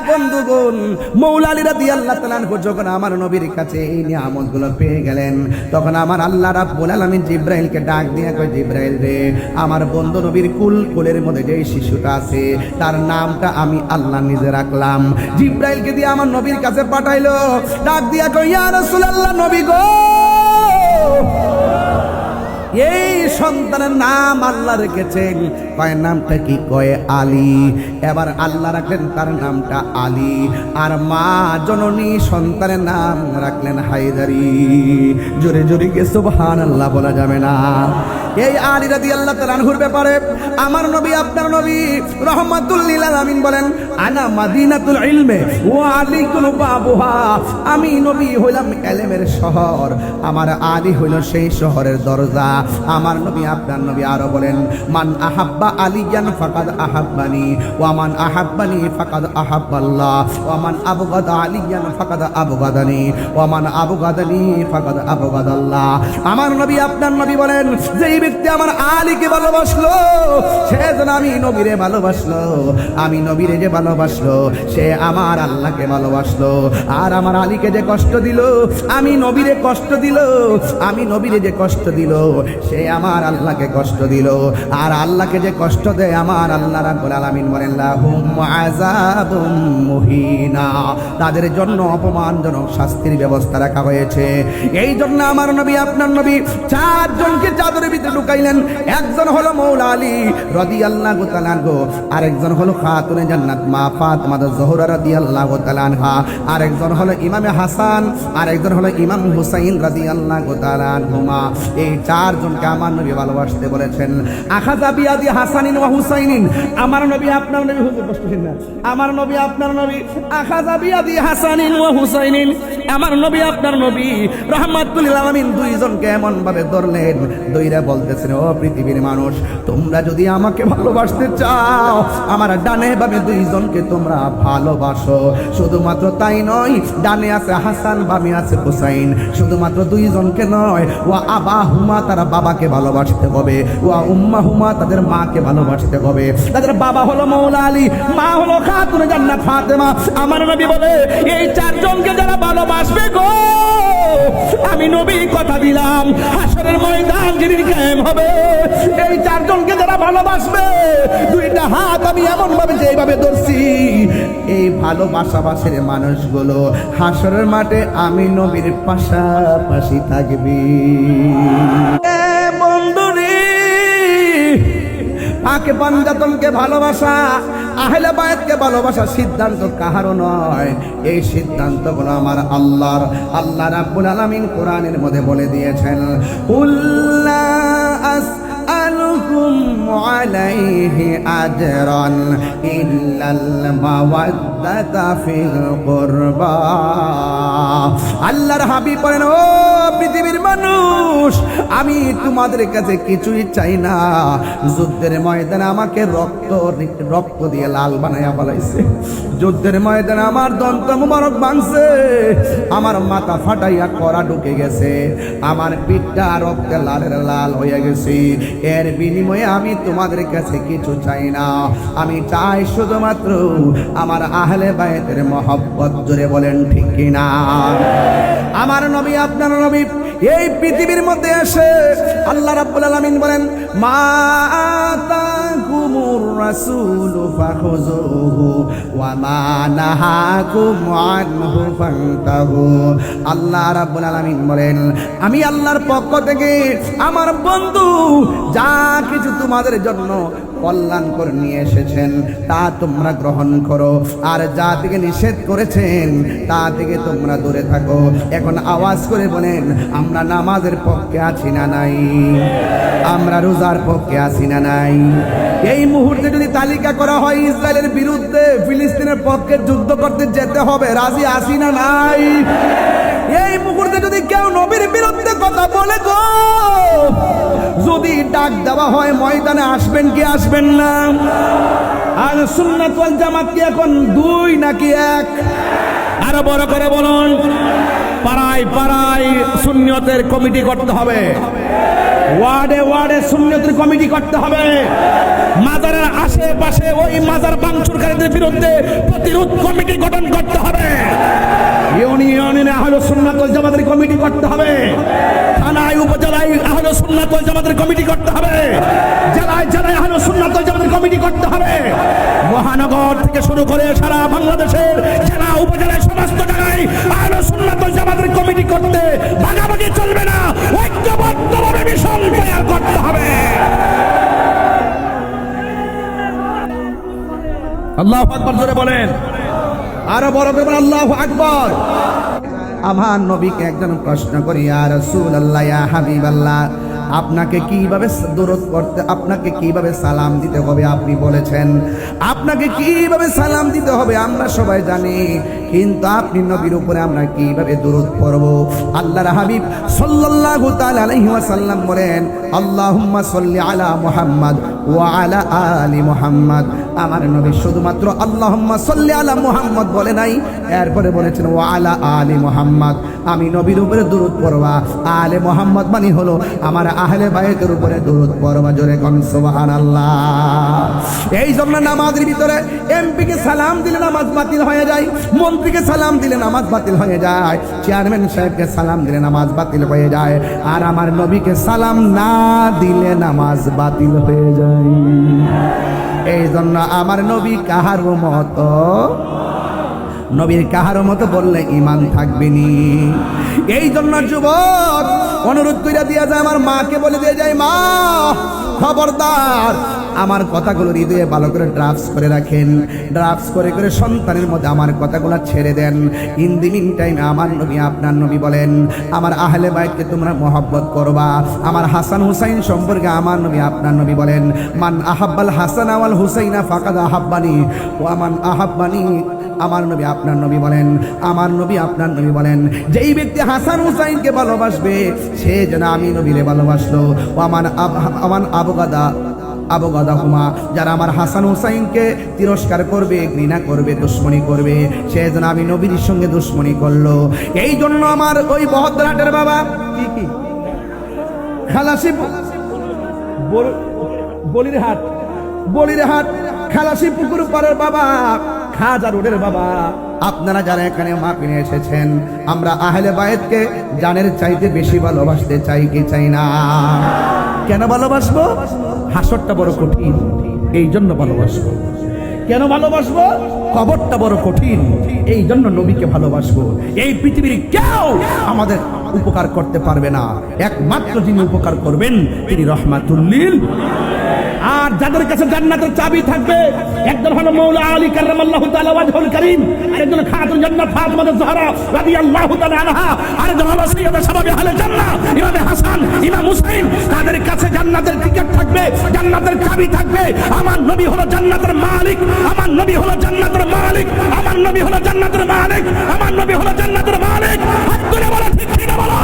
বন্ধুগণ, মাওলা আলী রাদিয়াল্লাহু তাআলা আনহু যখন আমার নবীর কাছে এই নিয়ামতগুলো পেয়ে গেলেন, তখন আমার আল্লাহ রাব্বুল আলামিন জিবরাইলকে ডাক দিয়ে কয়, জিবরাইল রে, আমার বন্ধু নবীর কোলের মধ্যে যে শিশুটা আছে তার নামটা আমি আল্লাহ নিজে রাখলাম। জিবরাইলকে দিয়ে আমার নবীর কাছে পাঠাইলো, ডাক দিয়া কয়, ইয়া রাসূলুল্লাহ, নবী গো, এই সন্তানের নাম আল্লাহ রেখেছেন। কয় নামটা কি? কয় আলী। এবার আল্লাহ রাখলেন তার নামটা আলী, আর মা জননী সন্তানের নাম রাখলেন হায়দারি। জোরে জোরে কে সুবহানাল্লাহ বলা যাবে না? এই আলী রাদিয়াল্লাহু তাআলা আনহুর ব্যাপারে আমার নবী আপনার নবী রহমাতুল লিল আলামিন বলেন, আনা মাদিনাতুল ইলমে ওয়া আলীকুল বাবুহা, আমি নবী হইলাম ইলমের শহর, আমার আলী হইল সেই শহরের দরজা। আমার নবী আপনার নবী আরো বলেন, মান আহাব্বা আলিয়ান ফাকাদ আহাব্বানি ওয়া মান আহাব্বানি ফাকাদ আহাব্বাল্লাহ ওয়া মান আবগাদা আলিয়ান ফাকাদ আবগাদানি ওয়া মান আবগাদানি ফাকাদ আবগাদাল্লাহ। আমার নবী আপনার নবী বলেন, যেই ব্যক্তি আমার আলীকে ভালোবাসলো, সে যেন আমি নবীরে ভালোবাসলো। আমি নবীরে যে ভালোবাসলো, সে আমার আল্লাহকে ভালোবাসলো। আর আমার আলীকে যে কষ্ট দিল, আমি নবীরে কষ্ট দিল। আমি নবীরে যে কষ্ট দিল, সে আমার আল্লাহকে কষ্ট দিল। আর আল্লাহকে যে কষ্ট দেয়, আমার আল্লাহ রাব্বুল আলামিন বলেন লাহুম আযাবুম মুহিনা, তাদের জন্য অপমানজনক শাস্তির ব্যবস্থা রাখা হয়েছে। এই জন্য আমার নবী, আপনার নবী চারজনকে চাদরের ভিতরে ঢুকাইলেন। একজন হলো মৌলা আলী রাদিয়াল্লাহু তাআলা আনহু, আরেকজন হলো খাতুনে জান্নাত মা ফাতেমা জোহরা রাদিয়াল্লাহু তাআলা আনহা, আরেকজন হলো ইমামে হাসান, আরেকজন হলো ইমাম হুসাইন রাদিয়াল্লাহু তাআলা আনহুমা। এই চারজনকে আমার নবী ভালোবাসতে বলেছেন। আখাযা বিয়াদি হাসানিন ওয়া হুসাইনিন, আমার নবী আপনার নবী, হুজুর কষ্ট দিন না, আমার নবী আপনার নবী আখাযা বিয়াদি হাসানিন ওয়া হুসাইনিন, আমার নবী আপনার নবী রাহমাতুল লিল আলামিন দুইজনকে এমন ভাবে ধরলেন, দইরা বলতেছেন ও পৃথিবীর মানুষ, তোমরা যদি আমাকে ভালোবাসতে চাও, আমার ডানে বামে দুইজনকে তোমরা ভালোবাসো। শুধুমাত্র তাই নয়, ডানে আছে হাসান, বামে আছে হুসাইন। শুধুমাত্র দুইজনকে নয়, ওয়া আবাহুমা, তারা বাবাকে ভালোবাসতে হবে। ওয়া উম্মাহুমা, তাদের মাকে ভালোবাসতে হবে। তাদের বাবা হলো মৌলা আলী, মা হলো খাতুনে জান্নাত ফাতেমা। আমার নবী বলে এই চারজনকে যারা ভালোবাসবে গো, আমি নবী কথা দিলাম, হাসরের ময়দান যেদিন কায়েম হবে, এই চারজনকে যারা ভালোবাসবে, দুইটা হাত আমি এমন ভাবে যেভাবে ধরছি, এই ভালোবাসাবাসের মানুষগুলো হাসরের মাঠে আমি নবীর পাশাপাশি থাকবি। বন্ধুরে, পাকে পাঞ্জাতনকে ভালোবাসা, আহলে বায়াতকে ভালোবাসা সিদ্ধান্ত কাহারও নয়। এই সিদ্ধান্তগুলো আমার আল্লাহর। আল্লাহ রাব্বুল আলামিন কোরআনের মধ্যে বলে দিয়েছেন, কুল্লা আসআলুকুম আলাইহি আজরান ইল্লাল মাওয়াদ্দাতা ফিল কুরবা। আল্লাহর হাবিব বলেন, ও পৃথিবীর মানুষ, আমি তোমাদের কাছে কিছুই চাই না। যুদ্ধের ময়দানে আমাকে রক্ত দিয়ে লাল বানাইয়া ফেলাইছে। যুদ্ধের ময়দানে আমার দন্ত মুবারক ভাঙছে, আমার মাথা ফাটাইয়া কড়া ঢুকে গেছে, আমার পিঠটা রক্তে লালের লাল হয়ে গেছে। এর বিনিময়ে আমি তোমাদের কাছে কিছু চাই না, আমি চাই শুধুমাত্র আমার আহলে বায়তের মহব্বত। জোরে বলেন ঠিক কিনা? আমার নবী, আপনার নবী এই পৃথিবীর মধ্যে এসে আল্লাহ রাব্বুল আলামিন বলেন, মা আতাকুমুর রাসূলু ফাখুযুহু ওয়া মা নাহাকুম আনহু ফান্তাহু। আল্লাহ রাব্বুল আলামিন বলেন, আমি আল্লাহর পক্ষ থেকে আমার বন্ধু যা কিছু তোমাদের জন্য কল্যাণ করে নিয়ে এসেছেন তা তোমরা গ্রহণ করো, আর যা থেকে নিষেধ করেছেন তা থেকে তোমরা দূরে থাকো। এখন আওয়াজ করে বলেন, আমরা নামাজের পক্ষে আছি না নাই? আমরা রোজার পক্ষে আছি না নাই? এই মুহূর্তে যদি তালিকা করা হয়, ইসরায়েলের বিরুদ্ধে ফিলিস্তিনের পক্ষে যুদ্ধ করতে যেতে হবে, রাজি আছি না নাই? এই মুহূর্তে যদি কেউ নবীর বিরুদ্ধে কথা বলে গো, যদি ডাক দেওয়া হয় ময়দানে আসবেন কি আসবেন না? আর সুন্নাত ওয়াল জামাত কি এখন দুই নাকি এক? আরো বড় করে বলুন। পাড়ায় পাড়ায় সুন্নিয়তের কমিটি করতে হবে, ওয়ার্ডে ওয়ার্ডে সুন্নিয়তের কমিটি করতে হবে। মাজারের আশেপাশে ওই মাজার ভাঙচুরকারীদের বিরুদ্ধে প্রতিরোধ কমিটি গঠন করতে হবে। ইউনিয়নে আহলে সুন্নাত ওয়াল জামাতের কমিটি করতে হবে। থানায় উপজেলায় আহলে সুন্নাত ওয়াল জামাতের কমিটি করতে হবে। জেলায় জেলায় আহলে সুন্নাত ওয়াল জামাতের কমিটি করতে হবে। মহানগর থেকে শুরু করে সারা বাংলাদেশের জেলা উপজেলায় সমস্ত জায়গায় আহলে সুন্নাত ওয়াল জামাতের কমিটি করতে ভাগাভাগি চলবে না, ঐক্যবদ্ধভাবে মিশন তৈরি করতে হবে। আল্লাহু আকবার জোরে বলেন, আরো বড় করে বলেন আল্লাহু আকবার। আমার নবীকে একজন প্রশ্ন করি, ইয়া রাসূলুল্লাহ, ইয়া হাবিবাল্লাহ, আপনাকে কিভাবে দরুদ করতে, আপনাকে কিভাবে সালাম দিতে হবে আপনি বলেছেন। আপনাকে কিভাবে সালাম দিতে হবে আমরা সবাই জানি, কিন্তু আপনি নবীর উপরে আমরা কিভাবে দরুদ পড়ব? আল্লাহর হাবিব সাল্লাল্লাহু তাআলা আলাইহি ওয়াসাল্লাম বলেন, আল্লাহুম্মা সাল্লি আলা মুহাম্মদ ওয়া আলা আলি মুহাম্মদ। আমার নবী শুধুমাত্র আল্লাহুম্মা সাল্লি আলা মুহাম্মদ বলে নাই, এরপরে বলেছেন ওয়া আলা আলি মুহাম্মদ। আমি নবীর উপরে দরুদ পড়বা, আলে মুহাম্মদ মানে হলো আমার আহলে বাইতের উপরে দরুদ পড়বা। জোরে কোন সুবহানাল্লাহ। এই জন্য নামাজের ভিতরে এমপিকে সালাম দিলে নামাজ বাতিল হয়ে যায়, মন্ত্রীকে সালাম দিলে নামাজ বাতিল হয়ে যায়, চেয়ারম্যান সাহেবকে সালাম দিলে নামাজ বাতিল হয়ে যায়, আর আমার নবীকে সালাম না দিলে নামাজ বাতিল হয়ে যায়। এই জন্য আমার নবী কাহারও মতো, নবীর কাহারও মতো বললে ঈমান থাকবে নি। এই জন্য যুবক অনুরোধ কইরা দিয়া যায়, আমার মাকে বলে দিয়ে যায়, মা খবরদার আমার কথাগুলো হৃদয়ে ভালো করে ড্রাফটস করে রাখেন, ড্রাফটস করে করে সন্তানের মধ্যে আমার কথাগুলো ছেড়ে দেন। ইন দি মিন টাইমে আমার নবী আপনার নবী বলেন, আমার আহলে বাইতকে তোমরা মহব্বত করবা। আমার হাসান হুসাইন সম্পর্কে আমার নবী আপনার নবী বলেন, মান আহাব্বাল হাসান ওয়াল হুসাইনা ফাকাদ আহাব্বানি ওয়া মান আহাব্বানি। আমার নবী আপনার নবী বলেন, আমার নবী আপনার নবী বলেন, যেই ব্যক্তি হাসান হুসাইনকে ভালোবাসবে সে যেন আমি নবীরে ভালোবাসলো। আমান আবগাদা হুমা, যারা আমার হাসান হুসাইনকে তিরস্কার করবে, ঘৃণা করবে, দুশ্মনী করবে, সে যেন আমি নবীর সঙ্গে দুশ্মনী করলো। এই জন্য আমার ওই বহদ্রাটের বাবা কি খালাসি বলির হাট খালাসি পুকুর পাড়ের বাবা, খাজা রোডের বাবা, আপনারা যারা এখানে মাহফিলে এসেছেন, আমরা আহলে বাইতকে জানের চাইতে বেশি ভালোবাসতে চাই কি চাই না? কেন ভালোবাসবো? হাসরটা বড় কঠিন, এই জন্য ভালোবাসবো। কেন ভালোবাসবো? কবরটা বড় কঠিন, এই জন্য নবীকে ভালোবাসবো। এই পৃথিবীর কেউ আমাদের উপকার করতে পারবে না, একমাত্র যিনি উপকার করবেন তিনি রাহমাতুল লিল। আর যাদের কাছে জান্নাতের চাবি থাকবে, একজন হলো মাওলা আলী কাররামাল্লাহু তাআলা ওয়াজহুল কারীম, আরেকজন খাতুন জান্নাত ফাতিমা যাহরা রাদিয়াল্লাহু তাআলা আনহা, আরেকজন হলো সাইয়্যিদা শাবাবে আহলে জান্নাহ ইমাম হাসান ইমাম হুসাইন। তাদের কাছে জান্নাতের টিকিট থাকবে, জান্নাতের চাবি থাকবে। আমার নবী হলো জান্নাতের মালিক, আমার নবী হলো জান্নাতের মালিক, আমার নবী হলো জান্নাতের মালিক, আমার নবী হলো জান্নাতের মালিক। হাত তুলে বলো ঠিক কিনা বলো।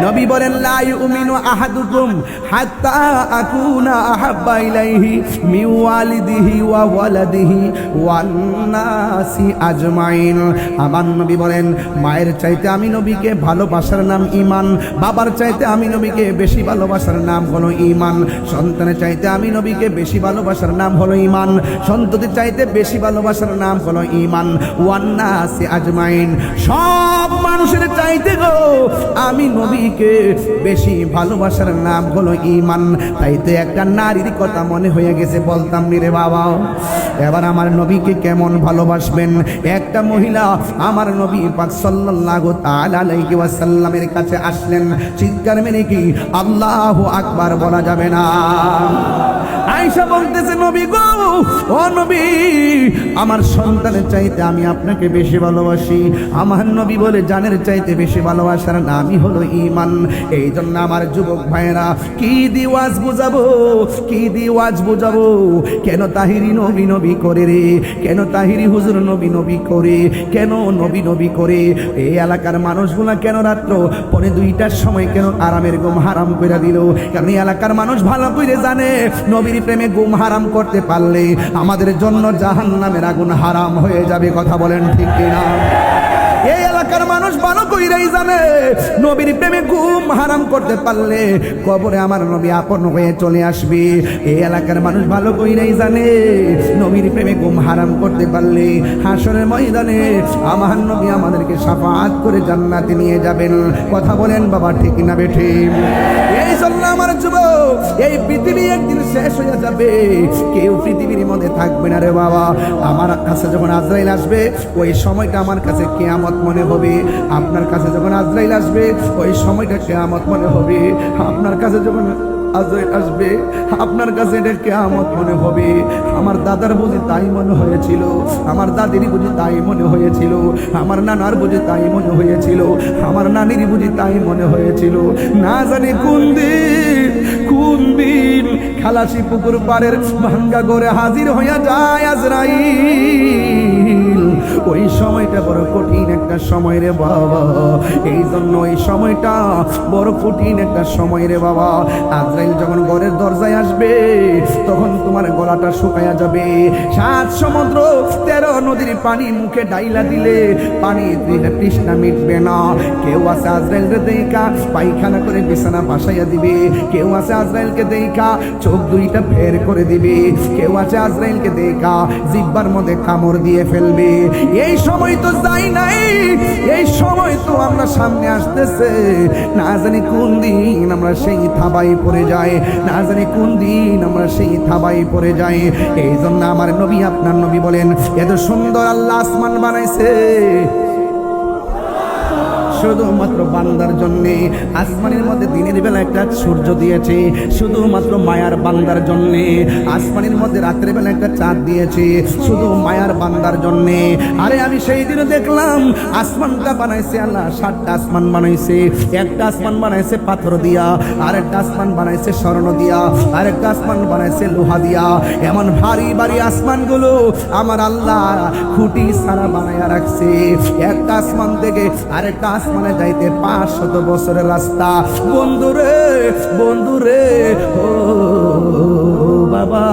নবী বলেন, লা ইউমিনু আহাদুকুম হাত্তা আকুনা আহাব্বা ইলাইহি মিন ওয়ালিদিহি ওয়া ওয়ালাদিহি ওয়ান নাসি আজমাইন। আমার নবী বলেন, মায়ের চাইতে আমি নবীকে ভালোবাসার নাম ঈমান, বাবার চাইতে আমি নবীকে বেশি ভালোবাসার নাম হলো ঈমান, সন্তানের চাইতে আমি নবীকে বেশি ভালোবাসার নাম হলো ঈমান, সন্ততির চাইতে বেশি ভালোবাসার নাম হলো ঈমান। ওয়ান নাসি আজমাইন, সব মানুষের চাইতে গো আমি নবীকে বেশি ভালোবাসার নাম হলো ঈমান। তাইতে একটা নারীর কথা মনে হয়ে গেছে, বলতাম নি রে বাবা। এবার আমার নবীকে কেমন ভালোবাসবেন? একটা মহিলা আমার নবী পাক সাল্লাল্লাহু তাআলা আলাইহি ওয়াসাল্লামের কাছে আসলেন, চিৎকার মেরে কি আল্লাহু আকবার বলা যাবে না? আয়েশা বলতেছে, নবী গো, ও নবী, আমার সন্তানের চাইতে আমি আপনাকে বেশি ভালোবাসি। আমার নবী বলে, জানের চাইতে বেশি ভালোবাসার নামই হলো ঈমান। এই জন্য আমার যুবক ভাইয়েরা, কি দিওয়াজ বুঝাবো, কি দিওয়াজ বুঝাবো? কেন তাহিরি নবী নবী করে রে? কেন তাহিরি হুজুর নবী নবী করে? কেন নবী নবী করে? এই এলাকার মানুষগুলা কেন রাত্র পরে 2টার সময় কেন আরামের ঘুম হারাম করে দিল? কারণ এই এলাকার মানুষ ভালো করে জানে, নবীর প্রেমে ঘুম হারাম করতে পারলে আমাদের জন্য জাহান্নামের আগুন হারাম হয়ে যাবে। কথা বলেন ঠিক কিনা? এই এলাকার মানুষ ভালো কইরাই জানে, নবীর প্রেমে ঘুম হারাম করতে পারলে কবরে আমার নবী আপন হয়ে চলে আসবে। এই এলাকার মানুষ ভালো কইরাই জানে, নবীর প্রেমে ঘুম হারাম করতে পারলে হাসরের ময়দানে আমার নবী আমাদেরকে শাফাআত করে জান্নাতে নিয়ে যাবেন। কথা বলেন বাবা, ঠিক না বেঠি? এই জন্য আমার যুবক, এই পৃথিবী একদিন শেষ হয়ে যাবে, কেউ পৃথিবীর মধ্যে থাকবে না রে বাবা। আমার কাছে যখন আজরাইল আসবে, ওই সময়টা আমার কাছে কিয়ামত মনে হবে। আপনার কাছে যখন আজরাইল আসবে, ওই সময়টা কিয়ামত মনে হবে। আপনার কাছে যখন আজরাইল আসবে, আপনার কাছে এটা কিয়ামত মনে হবে। আমার দাদার বুঝি তাই মনে হয়েছিল, আমার দাদির বুঝি তাই মনে হয়েছিল, আমার নানার বুঝি তাই মনে হয়েছিল, আমার নানির বুঝি তাই মনে হয়েছিল। না জানি কোন দিন খালাসি পুকুর পাড়ের ভাঙ্গা ঘরে হাজির হইয়া যায় আজরাইল। ওই সময়টা বড় কঠিন একটা সময় রে বাবা। এই জন্য ওই সময়টা বড় কঠিন একটা সময় রে বাবা। আজরাইল যখন ঘরের দরজায় আসবে তখন তোমার গলাটা শুকায়া যাবে। 7 সমুদ্র 13 নদীর পানি মুখে ডাইলা দিলে পানি তৃষ্ণা মিটবে না। কেউ আছে আজরাইলকে দেখা পায়খানা করে বিছানা বাসাইয়া দিবে, কেউ আছে আজরাইলকে দেখা চোখ দুইটা ফের করে দিবে, কেউ আছে আজরাইলকে দেখা জিহ্বার মধ্যে কামড় দিয়ে ফেলবে। এই সময় তো যাই নাই, এই সময় তো আমরা সামনে আসতেছে। না জানি কোন দিন আমরা সেই থাবাই পড়ে যাই, না জানি কোন দিন আমরা সেই থাবাই পড়ে যাই। এই জন্য আমার নবী আপনার নবী বলেন, এত সুন্দর আল্লাহ আসমান বানাইছে শুধুমাত্র বান্দার জন্যে। আসমানের মধ্যে দিনের বেলা একটা সূর্য দিয়েছে শুধুমাত্র মায়ার বান্দার জন্যে। আসমানের মধ্যে রাতের বেলা একটা চাঁদ দিয়েছে শুধু মায়ার বান্দার জন্যে। আরে আমি সেই দিনে দেখলাম আসমানটা বানাইছে আল্লাহ 7টা আসমান বানাইছে। একটা আসমান বানাইছে পাথর দিয়া, আরেকটা আসমান বানাইছে স্বর্ণ দিয়া, আরেকটা আসমান বানাইছে লোহা দিয়া। এমন ভারী ভারী আসমানগুলো আমার আল্লাহ খুঁটি ছাড়া বানাইয়া রাখছে। একটা আসমান থেকে আরেকটা আসমানে যাইতে 500 বছরের রাস্তা। বন্ধুরে বন্ধুরে ও বাবা,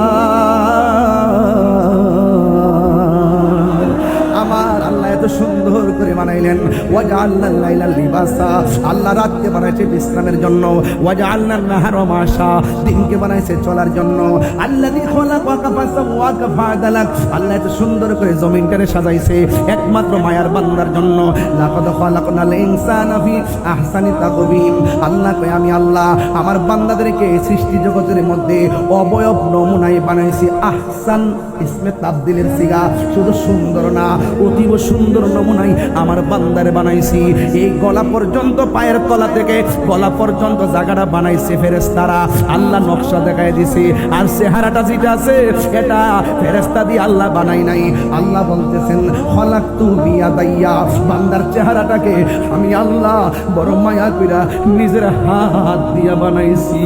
আমার আল্লাহ এত সুন্দর করে বানাইলেন। ওয়াজআলনাল লাইলা লিবাসা, আল্লাহ রাতকে বানাইছে বিশ্রামের জন্য। ওয়াজআলনান নাহারা মাশা, দিনকে বানাইছে চলার জন্য। আল্লাযী খলাকাকা ফাসাওয়াকা ফাআদালাক, আল্লাহ এত সুন্দর করে জমিনটারে সাজাইছে একমাত্র মায়ার বান্দার জন্য। লাকাদ খলাকনাল ইনসানা ফি আহসানি তাকওয়িম, আল্লাহ কয় আমি আল্লাহ আমার বান্দাদেরকে সৃষ্টি জগতের মধ্যে অবয়ব নমুনায় বানাইছি। আহসান ইসমে তাবদিলের সিগা, শুধু সুন্দর না অতীব সুন্দর নমুনায় আমার বান্দারে বানাইছি। এই গলা পর্যন্ত, পায়ের তলা থেকে গলা পর্যন্ত জায়গাটা বানাইছে ফেরেশতারা। আল্লাহ নকশা দেখায় দিছে। আর চেহারাটা যেটা আছে এটা ফেরেশতা দিয়ে আল্লাহ বানাই নাই। আল্লাহ বলতেছেন খলাকতু বিয়াদাইয়া, বান্দার চেহারাটাকে আমি আল্লাহ বড় মায়া কইরা নিজের হাত দিয়া বানাইছি।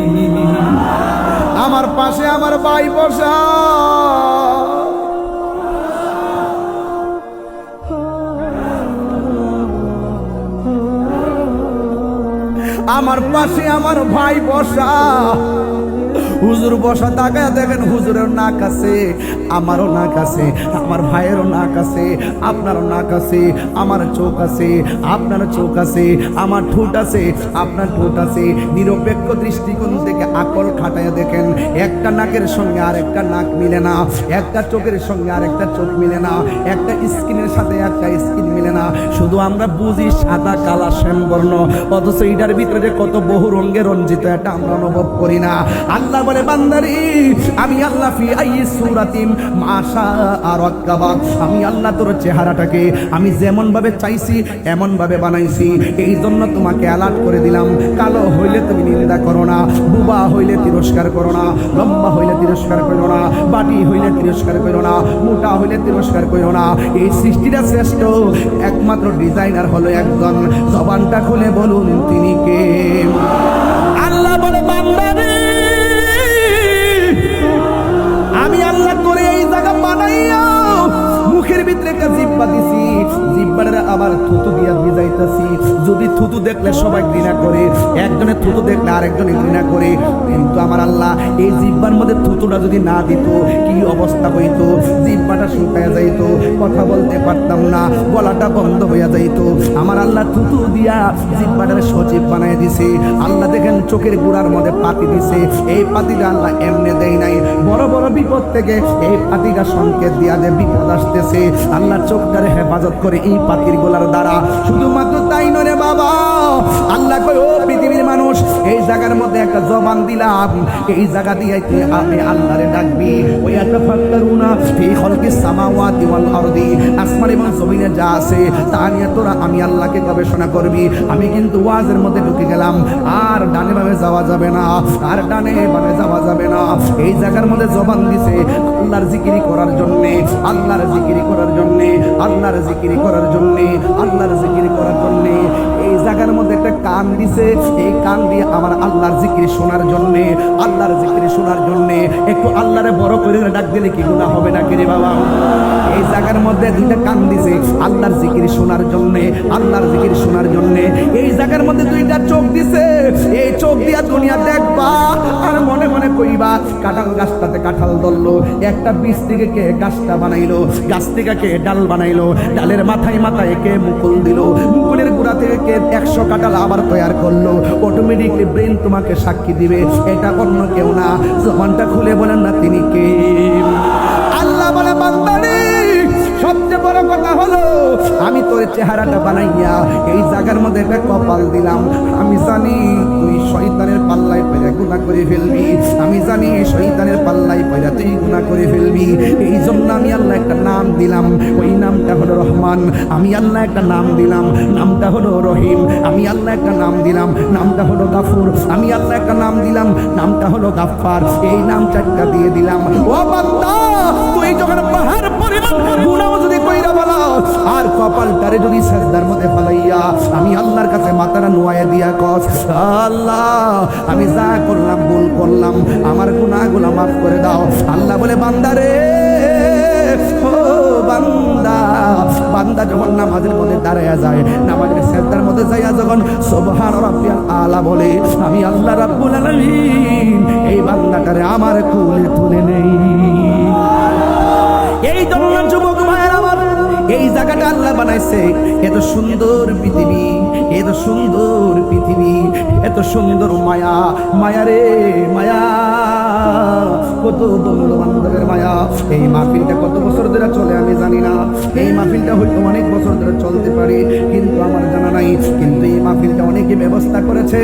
আমার পাশে আমার ভাই বসা, আমার পাশে আমার ভাই বসা। হুজুর বসা, তাকায় দেখেন হুজুরের নাক আছে, আমারও নাক আছে, আমার ভাইয়েরও নাক আছে, আপনারও নাক আছে, আমার চোখ আছে, আপনার চোখ আছে, আমার ঠোঁট আছে, আপনার ঠোঁট আছে। নিরপেক্ষ দৃষ্টিকোণ থেকে আকল খাটায় দেখেন, একটা নাকের সঙ্গে আরেকটা নাক মিলে না, একটা চোখের সঙ্গে আরেকটা চোখ মিলে না, একটা স্কিনের সাথে একটা স্কিন মিলে না। শুধু আমরা বুঝি সাদা কালা শ্যাম বর্ণ, অথচ এটার ভিতরে কত বহু রঙে রঞ্জিত এটা আমরা অনুভব করি না। আল্লাহ বলে বান্দারে আমি আল্লাহ ফি আইয়ি সূরাতিম মাশা রাক্কাবা, আমি আল্লাহ তোর চেহারাটাকে আমি যেমন ভাবে চাইছি এমন ভাবে বানাইছি। এই জন্য তোমাকে অ্যালার্ট করে দিলাম, কালো হইলে তুমি নিন্দা করো না, বুবা হইলে তিরস্কার করো না, লম্বা হইলে তিরস্কার করো না, বাটি হইলে তিরস্কার করো না, মোটা হইলে তিরস্কার করো না। এই সৃষ্টিটা শ্রেষ্ঠ, একমাত্র ডিজাইনার হলো একজন। জবানটা খুলে বলুন তিনি কে? আল্লাহ বলে বান্দারে আমি আল্লাহ তোরে এই জায়গা বানাইয়া মুখের ভিতরে একটা জিহ্বা দিছি, জিহ্বাটা আবার থুতু দিয়া ভিজাইতাছি। যদি থুতু দেখলে সবাই ঘৃণা করে, একজনে থুতু দেখলে আরেকজনে ঘৃণা করে, কিন্তু আমার আল্লাহ এই জিহ্বার মধ্যে থুতুটা যদি না দিত কি অবস্থা হইতো? জিহ্বাটা শুকায়া যাইতো, কথা বলতে পারতাম না, গলাটা বন্ধ হইয়া যাইতো। আমার আল্লাহ থুতু দিয়া জিহ্বাটারে সজীব বানাই দিছে। আল্লাহ দেখেন চোখের গোড়ার মধ্যে পাতি দিছে। এই পাতিটা আল্লাহ এমনি দেয় নাই, বড় বড় বিপদ থেকে এই পাতিটা সংকেত দিয়া যে বিপদ আসতেছে, আল্লাহ চোখটারে হেফাজত করে এই পাতির গোলার দ্বারা। শুধুমাত্র তাই নয় বাবা, আল্লাহ কয় ও পৃথিবীর মানুষ, এই জায়গার মধ্যে একটা জবান দিলাম, এই জায়গা দিয়ে আমি আল্লাহরে ডাকবি। ওই ইয়াতাফাক্কারুনা ফি খালকিস সামাওয়াতি ওয়াল আরদি, আসমান এবং জমিনে যা আছে তা নিয়ে তোরা আমি আল্লাহকে গবেষণা করবি। আমি কিন্তু ওয়াজের মধ্যে ঢুকে গেলাম, আর ডানে বামে যাওয়া যাবে না, আর ডানে বামে যাওয়া যাবে না। এই জায়গার মধ্যে জবান দিছে আল্লাহর জিকিরি করার জন্যে, আল্লাহর জিকিরি করার জন্যে, আল্লাহর জিকিরি করার জন্যে, আল্লাহর জিকিরি করার জন্যে। এই জায়গার মধ্যে একটা কান দিছে, এই কান দিয়ে আমার আল্লাহর জিকির শোনার জন্যে, আল্লাহর জিকির শোনার জন্যে। একটু আল্লাহরে বড় করে ডাক দিলে কি গুনাহ হবে নাকি রে বাবা? এই জায়গার মধ্যে দুইটা কান দিছে আল্লাহর জিকির শোনার জন্যে, আল্লাহর জিকির শোনার জন্যে। এই জায়গার মধ্যে দুইটা চোখ দিছে, এই চোখ দিয়া দুনিয়া দেখবা আর মনে মনে কইবা কাঁঠাল গাছটাতে কাঁঠাল ধরলো, একটা বীজ থেকে কে গাছটা বানাইলো, গাছ থেকে কে ডাল বানাইলো, ডালের মাথায় মাথায় কে মুকুল দিল, মুকুলের গোড়া থেকে কে 100 কাঁঠাল আবার তৈরি করলো। অটোমেটিকলি ব্রেন তোমাকে সাক্ষী দিবে এটা অন্য কেউ না। জবানটা খুলে বলেন না তিনি কে? আল্লাহ বলে বান্দারে সবচেয়ে বড় কথা হলো আমি তোর চেহারাটা বানাইয়া এই জায়গার মধ্যে একটা কপাল দিলাম। আমি জানি তুই শয়তানের পাল্লায় পড়ে গুনাহ করে ফেলবি, আমি জানি শয়তানের পাল্লায় পড়ে তুই গুনাহ করে ফেলবি। এই জন্য আমি আল্লাহ একটা নাম দিলাম, ওই নামটা হলো রহমান। আমি আল্লাহ একটা নাম দিলাম, নামটা হলো রহিম। আমি আল্লাহ একটা নাম দিলাম, নামটা হলো গাফুর। আমি আল্লাহ একটা নাম দিলাম, নামটা হলো গাফফার। এই নাম চারটা দিয়ে দিলাম। ও বান্দা তুই যখন পাহাড় পরিমাণ গুনাহ যদি কইরা বলা আর কপালটারে যদি সিজদার মধ্যে ফলাইয়া আমি আল্লাহর কাছে মাথাটা নোয়া দিয়া কস, আল্লাহ আমি যা করলাম ভুল করলাম, আমার গুনাহগুলো মাফ করে দাও। আল্লাহ বলে বান্দারে ও বান্দা, বান্দা যখন নামাজের মধ্যে দাঁড়ায়া যায়, নামাজের সিজদার মধ্যে যাইয়া যখন সুবহান রাব্বিয়াল আলা বলে, আমি আল্লাহ রাব্বুল আলামিন এই বান্দাটারে আমার কোলে তুলে নেই। এই জন্য যুবক ভাইয়ের আমার এই জায়গাটা আল্লাহ বানাইছে, এত সুন্দর পৃথিবী, এত সুন্দর পৃথিবী, এত সুন্দর মায়া, মায়া রে মায়া, কত বন্ধু বান্ধবের মায়া। এই মাহফিলটা কত বছর ধরে চলে আমি জানি না, এই মাহফিলটা হয়তো অনেক বছর ধরে চলতে পারে কিন্তু আমার জানা নাই। কিন্তু এই মাহফিলটা অনেকে ব্যবস্থা করেছে,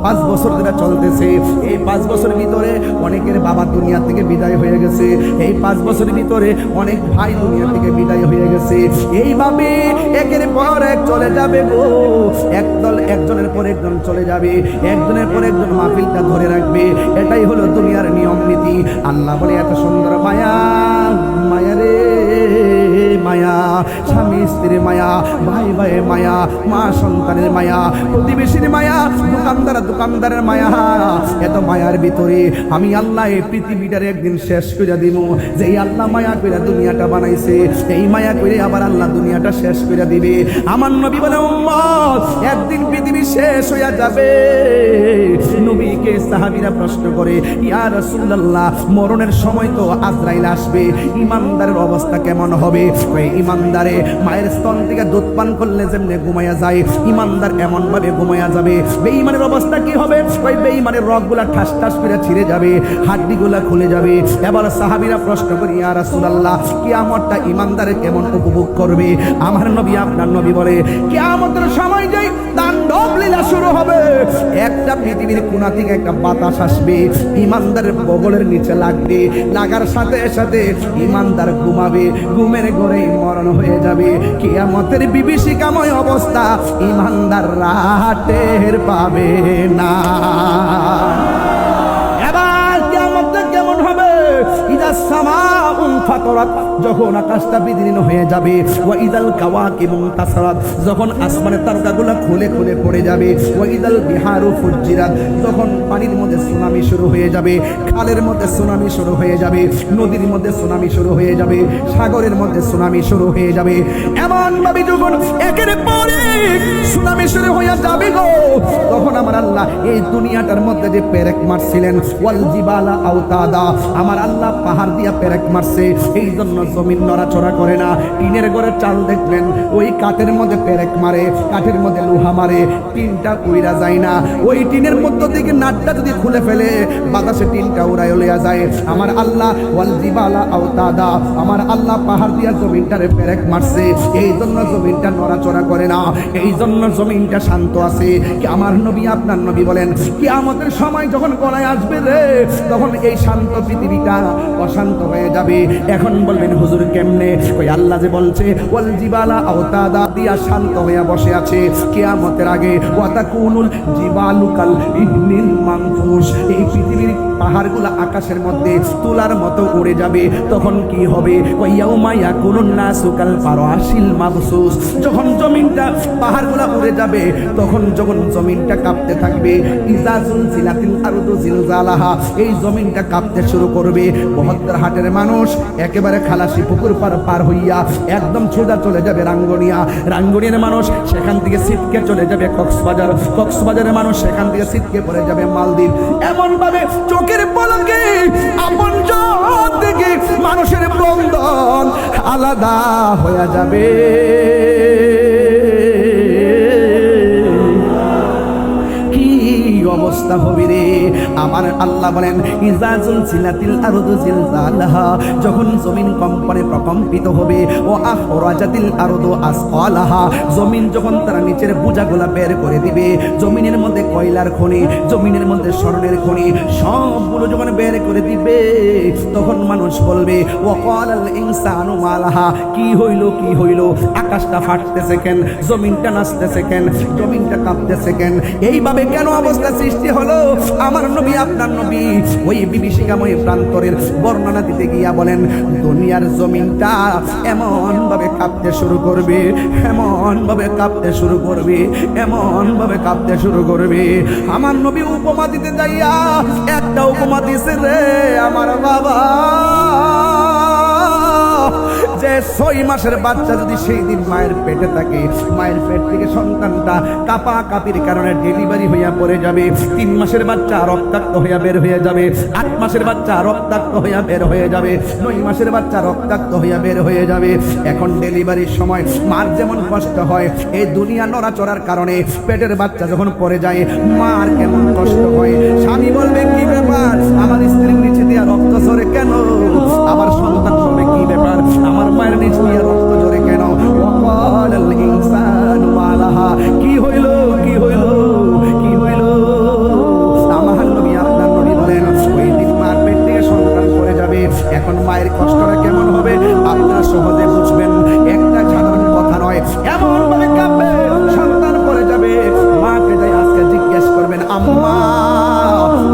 5 বছর ধরে চলতেছে। এই 5 বছরের ভিতরে অনেকের বাবা দুনিয়া থেকে বিদায় হয়ে গেছে, এই 5 বছরের ভিতরে অনেক ভাই দুনিয়া থেকে বিদায় হয়ে গেছে। এইভাবে একের পর এক চলে যাবে গো, একদল একজনের পর একজন চলে যাবে, একজনের পর একজন মাহফিলটা ধরে রাখবে। এটাই হলো দুনিয়ার নিয়ম নীতি। আল্লাহ বলে এত সুন্দর মায়া, মায়া রে মায়া, স্বামী স্ত্রীর মায়া, ভাই ভাইয়ের মায়া, মা সন্তানের মায়া, প্রতিবেশীর মায়া, দোকানদারের মায়া। এত মায়ার ভিতরে আমি আল্লাহ এই পৃথিবীটার একদিন শেষ করে দিব। যেই আল্লাহ মায়া করে দুনিয়াটা বানাইছে, এই মায়া করে আবার আল্লাহ দুনিয়াটা শেষ করে দিবে। আমার নবী বলে উম্মত একদিন পৃথিবী শেষ হয়ে যাবে। নবীকে সাহাবীরা প্রশ্ন করে, ইয়া রাসূলুল্লাহ মরণের সময় তো আজরাইল আসবে, ইমানদারের অবস্থা কেমন হবে? ওই ইমানদারে মায়ের স্তন থেকে দুধ পান করলে যেমনি ঘুমায়া যায়, ইমানদার এমন ভাবে ঘুমায়া যাবে। বেঈমানের অবস্থা কি হবে? ওই বেঈমানের রগগুলা ঠাস ঠাস করে ছিঁড়ে যাবে, হাড্ডিগুলা খুলে যাবে। এবার সাহাবীরা প্রশ্ন করি, ইয়া রাসূলুল্লাহ কিয়ামতটা ইমানদারে কেমন উপভোগ করবে? আমার নবী আপনার নবী বলে, কিয়ামতের সময় যেই তাণ্ডব লীলা শুরু হবে, একটা পৃথিবীর কোণা থেকে একটা বাতাস আসবে, ইমানদারের বগলের নিচে লাগবে, লাগার সাথে সাথে ইমানদার ঘুমাবে, ঘুমের ঘরেই মরণ হয়ে যাবে। কিয়ামতের বিভীষিকাময় অবস্থা ইমানদাররা টের পাবে না। এবার কিয়ামতটা কেমন হবে? ইদা সামাউন ফাতরাত, যখন আকাশটা বিদীর্ণ হয়ে যাবে, ওয়া ইদাল কাওয়াকিবুন তাসারাত, যখন আসমানের তারকাগুলো খুলে খুলে পড়ে যাবে, ওয়া ইদাল বিহারু ফুজ্জিরাত, যখন পানির মধ্যে সুনামি শুরু হয়ে যাবে, খালের মধ্যে সুনামি শুরু হয়ে যাবে, নদীর মধ্যে সুনামি শুরু হয়ে যাবে, সাগরের মধ্যে সুনামি শুরু হয়ে যাবে। এমন ভাবে যখন একের পরে সুনামি শুরু হয়ে যাবে গো, তখন আমার আল্লাহ এই দুনিয়াটার মধ্যে যে পেরেক মারছিলেন, ওয়াল জিবালা আওতাদা, আমার আল্লাহ পাহাড় দিয়া পেরেক মারছে, এই জন্য জমিন নড়াচড়া করে না। টিনের ঘরের চাল দেখবেন ওই কাঠের মধ্যে পেরেক মারে, কাঠের মধ্যে লোহা মারে, টিনটা উইরা যায় না। ওই টিনের মধ্য থেকে নাটটা যদি খুলে ফেলে বাতাসে টিনটা উড়ায় লইয়া যায়। আমার আল্লাহ ওয়াল জিবালা আওতাদা, আমার আল্লাহ পাহাড় দিয়া জমিনটারে পেরেক মারছে, এই জন্য জমিনটা নড়াচড়া করে না, এই জন্য জমিনটা শান্ত আছে। কি আমার নবী আপনার নবী বলেন, কিয়ামতের সময় যখন গলায় আসবে রে, তখন এই শান্ত পৃথিবীটা অশান্ত হয়ে যাবে। এখন বলবেন হুজুর কেমনে? ওই আল্লাহ যে বলছে ওয়াল জিবালা আওতাদা দিয়া শান্ত হইয়া বসে আছে কিয়ামতের আগে, ওয়াতাকুনুল জিবালুকাল ইবনিল মানফুস, এই পৃথিবীর পাহাড়গুলো আকাশের মধ্যে তুলার মতো উড়ে যাবে। তখন কি হবে? ওয়াইয়াউমা ইয়াকুনুন নাসু কাল ফারাশিল মাবসুস, যখন জমিনটা পাহাড়গুলো উড়ে যাবে, তখন যখন জমিনটা কাঁপতে থাকবে, ইজা জুলজিলাতিল আরদু জিলজালাহা, এই জমিনটা কাঁপতে শুরু করবে। বহদ্দারহাটের মানুষ একেবারে খালাসি পুকুর পার হইয়া একদম সোজা চলে যাবে রাঙ্গুনিয়া, রাঙ্গুনিয়ার মানুষ সেখান থেকে ছিটকে চলে যাবে কক্সবাজার, কক্সবাজারের মানুষ সেখান থেকে ছিটকে পড়ে যাবে মালদ্বীপ। এমন ভাবে চোখের পলকে আপনজন থেকে মানুষের বন্ধন আলাদা হয়ে যাবে। অবস্থা হবে রে আমার আল্লাহ বলেন ইজা জুলজিলাতিল আরদু জিলজালাহা, যখন জমিন কম্পনে প্রকম্পিত হবে, ও আখরাজাতিল আরদু আসকালাহা, জমিন যখন তার নিচের বোঝাগুলা বের করে দিবে, জমিনের মধ্যে কয়লার খনি, জমিনের মধ্যে স্বর্ণের খনি সবগুলো যখন বের করে দিবে, তখন মানুষ বলবে ওয়াকালাল ইনসানু মালাহা, কি হইল কি হইল, আকাশটা ফাটতেছে কেন, জমিনটা নাচতেছে কেন, জমিনটা কাঁপতেছে কেন, এইভাবে কেন অবস্থা সৃষ্টি হলো? আমার নবী আপনার নবী ওই বিভীষিকাময় প্রান্তরের বর্ণনা দিতে গিয়া বলেন দুনিয়ার জমিনটা এমন ভাবে কাঁপতে শুরু করবে, এমন ভাবে কাঁপতে শুরু করবে, এমন ভাবে কাঁপতে শুরু করবে। আমার নবী উপমা দিতে যাইয়া একটা উপমা দিছে রে আমার বাবা, যে 6 মাসের বাচ্চা যদি সেই দিন মায়ের পেটে থাকে, মায়ের পেট থেকে সন্তানটা কাপা কাপির কারণে ডেলিভারি হইয়া পড়ে যাবে, 3 মাসের বাচ্চা রক্তাক্ত হইয়া বের হয়ে যাবে, 8 মাসের বাচ্চা রক্তাক্ত হইয়া বের হয়ে যাবে, 9 মাসের বাচ্চা রক্তাক্ত হইয়া বের হয়ে যাবে। এখন ডেলিভারির সময় মার যেমন কষ্ট হয়, এই দুনিয়া নড়াচড়ার কারণে পেটের বাচ্চা যখন পড়ে যায় মার কেমন কষ্ট হয়। স্বামী বলবে কি ব্যাপার, আমার স্ত্রীর নিচে দিয়া রক্ত ঝরে কেন, আমার সন্তান বলবে কি ব্যাপার, আমার মায়ের নিচে দিয়া রক্ত ঝরে কেন। ওয়াকালাল ইনসানু মালাহা, কি হইল কি হইল কি হইল? আমার নবী আপনার নবী বলেন ওই দিন মার পেট থেকে সন্তান পড়ে যাবে, এখন মায়ের কষ্টটা কেমন হবে আপনারা সহজে বুঝবেন। একটা সাধারণ কথা নয়, এমন ভাবে কাঁপবে, সন্তান পড়ে যাবে, মাকে যাই আজকে জিজ্ঞেস করবেন আম্মা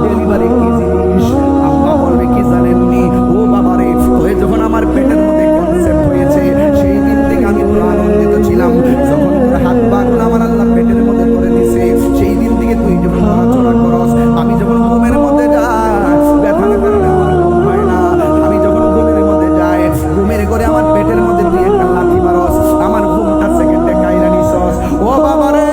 ডেলিভারি কি জিনিস, আম্মা বলবে কি জানেননি, ও বাবারে তুই যখন আমার পেটের মধ্যে কনসেপ্ট হয়েছে সেই দিন থেকে আমি তো আনন্দিত ছিলাম, যখন তোর হাত পাগুলো আমার আল্লাহ পেটের মধ্যে করে দিছে সেই দিন থেকে তুই যখন নড়াচড়া করস, আমি যখন ঘুমের মধ্যে যাই ব্যথার কারণে আমার ঘুম হয় না, আমি যখন ঘুমের মধ্যে যাই ঘুমের করে আমার পেটের মধ্যে তুই একটা লাথি মারস, আমার ঘুমটা সেকেন্ডে কাইরা নিছস। ও বাবারে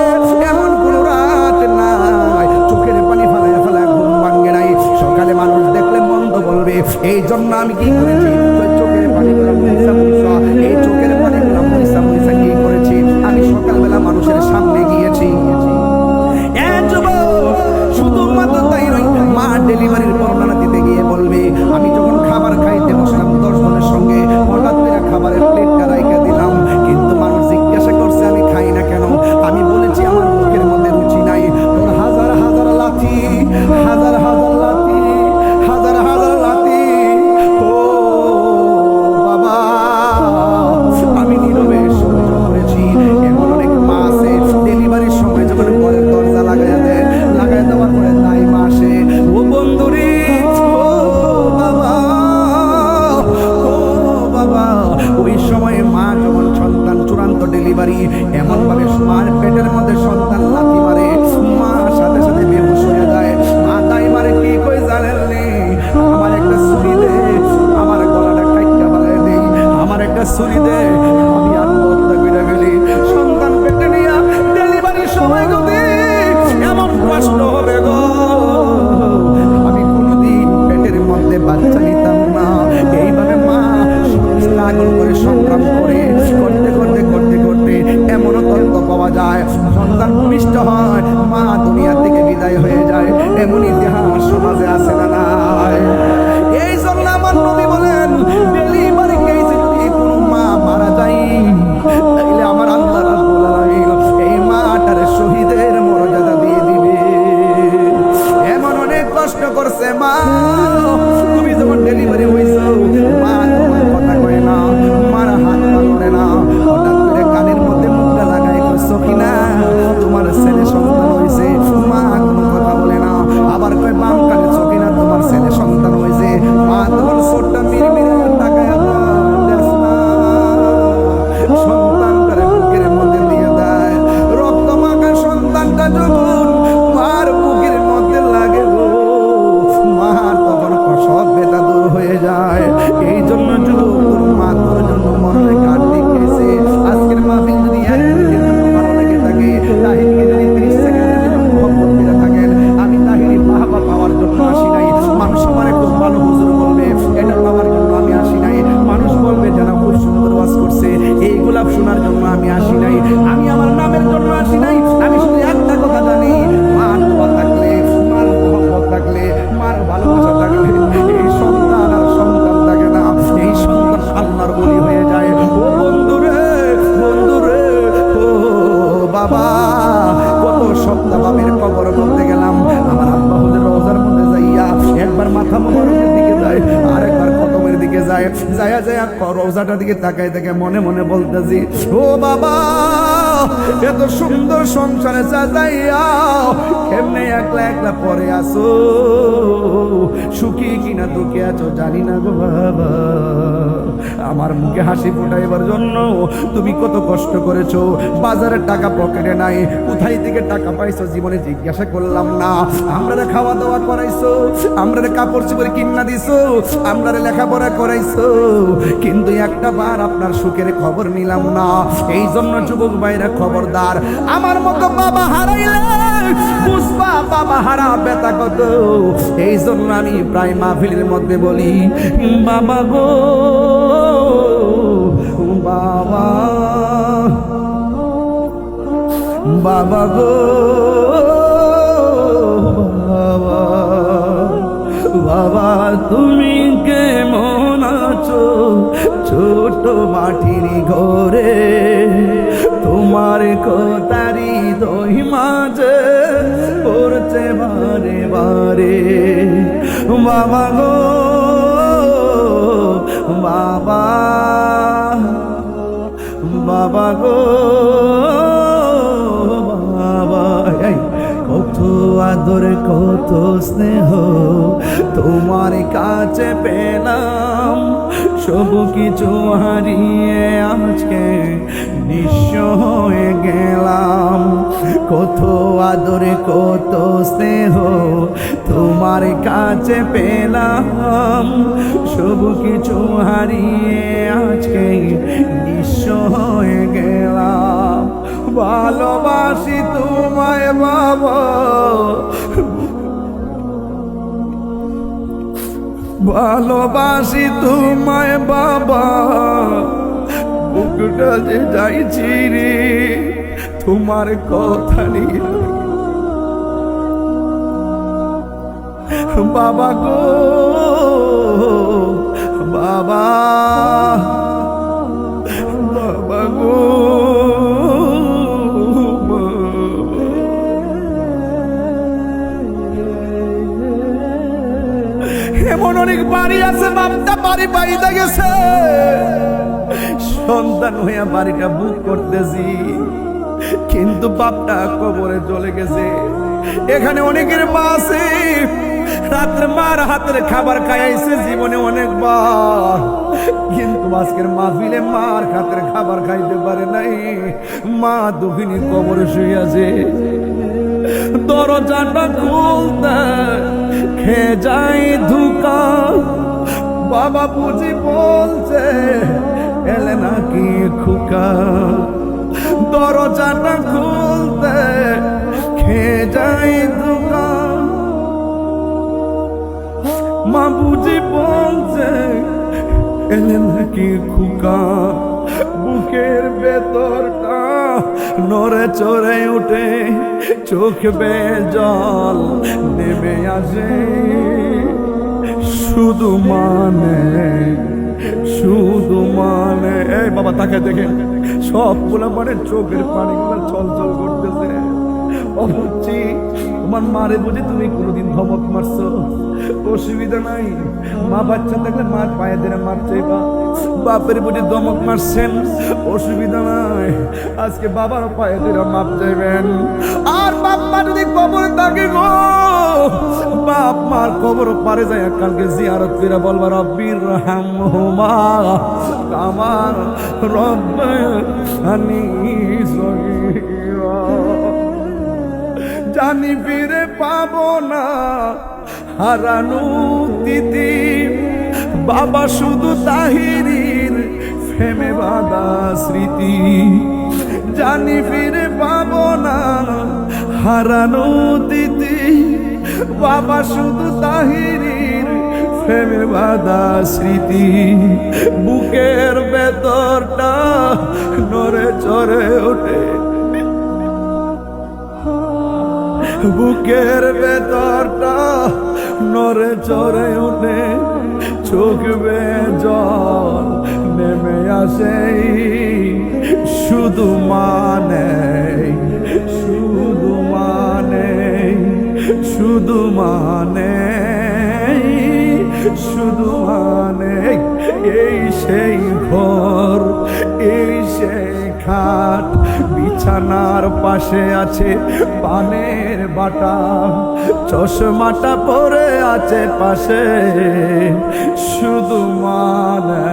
এমন কোন রাত নাই চোখের পানি ফেলায় ফেলায় ঘুম ভাঙ্গে নাই, সকালে মানুষ দেখলে মন্দ বলবে, এই জন্য আমি কি করেছি চোখের পানিগুলো মুইসা মুইসা, এই চোখের পানিগুলো মুইসা মুইসা কি করেছি আমি সকালবেলা মানুষের সামনে গিয়েছি। শুধুমাত্র তাই নয়, মা ডেলিভারির বর্ণনা দিতে গিয়ে বলবে আমি যখন খাবার খাইতে বসলাম 10 জনের সঙ্গে, হঠাৎ করে খাবারের প্লেটটা রাইখা দিলাম, কিন্তু মানুষ জিজ্ঞাসা করছে আমি খাই না কেন, আমি বলেছি আমার মুখের মধ্যে রুচি নাই। তোর হাজার হাজার লাথি, হাজার হাজার লাথি, হাজার হাজার লাথি, ও বাবা আমি নীরবে সহ্য করেছি। এমন অনেক মা আছে ডেলিভারির সময় যখন ঘরের দরজা লাগাইয়া দেয়, লাগাই দেওয়ার পরে তাই মা আসে, ও বন্ধুরে ও বাবা, ও বাবা, ওই সময় মা যখন সন্তান চূড়ান্ত ডেলিভারি এমন ভাবে মার পেটের মধ্যে সন্তান লাথি মারে, মা সাথে সাথে বেহুশ হয়ে যায়। মা তাই মারে কি কই জানেন নি, আমার একটা ছুরি দে, আমার গলাটা কাইটটা বাড়াই দেই, আমার একটা ছুরি দে, আমি আত্মহত্যা করে ফেলি। সন্তান পেটে নিয়া ডেলিভারির সময় গতি এমন কষ্ট হবে গো, আমি কোনোদিন পেটের মধ্যে বাচ্চা নিতাম না। এইভাবে মা স্ট্রাগল করে সংগ্রাম করে করতে করতে করতে করতে এমন সন্তানটারে বুকের মধ্যে দিয়ে দেয়। রক্ত মাখা সন্তানটা যখন মার বুকের মধ্যে লাগে গো, মার তখন সব বেটা দূর হয়ে যায়। এই জন্য যুবক, তোর মা তোর জন্য মরণে কাটতে গেছে। আজকের মাহফিল যদি এক মিনিটের জন্য ভালো লেগে থাকে, তাহিরকে যদি 30 সেকেন্ডের জন্য মহব্বত করে থাকেন, আমি তাহিরি বাহবা পাওয়ার জন্য আসি নাই। মানুষ আমারে খুব ভালো হুজুর বলবে, এটা পাওয়ার জন্য আমি আসি নাই। মানুষ বলবে যারা খুব সুন্দর ওয়াজ করছে, এই গোলাপ শোনার জন্য আমি আসি নাই। আমি আমার নামের জন্য আসি নাই। আমি শুধু একটা কথা জানি, মার দোয়া থাকলে, মার মহব্বত থাকলে, মার ভালোবাসা থাকলে, এই সন্তান আর সন্তান থাকে না, এই সন্তান আল্লাহর ওলি হয়ে যায়। ও বন্ধুরে, বন্ধুরে, ও বাবা, কত সপ্তাহ বাবের কবর করতে গেলাম, আমার আব্বা হুজুর রওজার মধ্যে যাইয়া একবার মাথা মোবারকের দিকে যায়, আরেকবার কদমের দিকে যায়, যায়া যায়া রওজাটার দিকে তাকাই থেকে মনে মনে বলতেছি, ও বাবা, এত সুন্দর সংসারে সাজাইয়া কেমনে একলা একলা পরে আসো, সুখী কিনা দুঃখে আছো জানি না গো বাবা। আমার মুখে হাসি ফোটাইবার জন্য তুমি কত কষ্ট করেছো, বাজারের টাকা পকেটে নাই, কোথায় থেকে টাকা পাইছো জীবনে জিজ্ঞাসা করলাম না। আমরা খাওয়া দাওয়া করাইছো, আমরা কাপড় চোপড় কিনা দিছো, আমরা লেখাপড়া করাইছো, কিন্তু একটা বার আপনার সুখের খবর নিলাম না। এই জন্য যুবক ভাইরা খবরদার, আমার মতো বাবা হারাইলে বুঝবা বাবা হারা ব্যথা কত। এই জন্য আমি প্রায় মাহফিলের মধ্যে বলি, বাবা গো বাবা, বাবা গো বাবা, বাবা তুমি কেমন আছো ছোট মাটির ঘরে, তোমার কোতারি দই মাঝে পড়ছে বারে বারে, বাবা গো বাবা, বাবা গো বাবা। কত আদর কত স্নেহ তোমার কাছে পেলাম, সব কিছু হারিয়ে আজকে নিঃস্ব হয়ে গেলাম। কত আদর কত স্নেহ তোমার কাছে পেলাম, সব কিছু হারিয়ে আজকে নিঃস্ব হয়ে গেলাম। ভালোবাসি তোমায় বাবা, ভালোবাসি তোমায় বাবা, বুকটা যে যাইছি রে তোমার কথা নিয়ে, বাবা গো বাবা, বাবা গো। এমন অনেক বাড়ি আছে বাপটা বাড়ি পাইতে গেছে, সন্তান হইয়া বাড়িটা বুক করতেছি, কিন্তু বাপটা কবরে চলে গেছে। এখানে অনেকের মা আছে, রাত্রে মার হাতের খাবার খাইছে জীবনে অনেকবার, কিন্তু আজকের মাহফিলে মার হাতের খাবার খাইতে পারে নাই। মা দুঃখিনী কবরে শুয়ে আছে, দরজাটা খুলতে খেয়ে যায় ধুকা, বাবা বুঝি বলছে এলে নাকি খোকা, দরজাটা খুলতে খেয়ে যায় ধুকা, মা বুঝি বলছে এলে নাকি খোকা। বুকের ভেতরটা নড়ে চড়ে উঠে, চোখ বেয়ে জল নেমে আসে, শুধু মানে শুধু মানে। এই বাবা তাকে দেখে সবগুলো মানে চোখের পানিগুলো চল চল করতেছে। ও বুঝছি তোমার মারে বুঝে তুমি কোনোদিন ধমক মারছো, অসুবিধা নাই, মা বাচ্চা থাকলে মার পায়ে ধরে মার চাইবা। বাপের বুঝে ধমক মারছেন, অসুবিধা নাই, আজকে বাবার পায়ে ধরে মাপ চাইবেন। আর বাপ মা যদি কবরে থাকে গো, বাপ মার কবর পারে যায় কালকে জিয়ারত করে বলবা রব্বির রহমহুমা কামা রব্বায়ানি সগীরা। জানি ফিরে পাবো না হারানো তিথি, বাবা শুধু তাহিরির ফেমে বাঁধা স্মৃতি। জানি ফিরে পাবো না হারানো তিথি, বাবা শুধু তাহিরির ফেমে বাঁধা স্মৃতি। বুকের ভেতরটা নড়ে চড়ে ওঠে, বুকের ভেতরটা নড়ে চড়ে ওঠে, চোখ বেয়ে জল নেমে আসে, শুধু মানে শুধু মানে শুধু মানে শুধু মানে এই সেই ঘর, এই সেই খাট, বিছানার পাশে আছে পানের বাটা, চশমাটা পরে আছে পাশে, শুধু মানে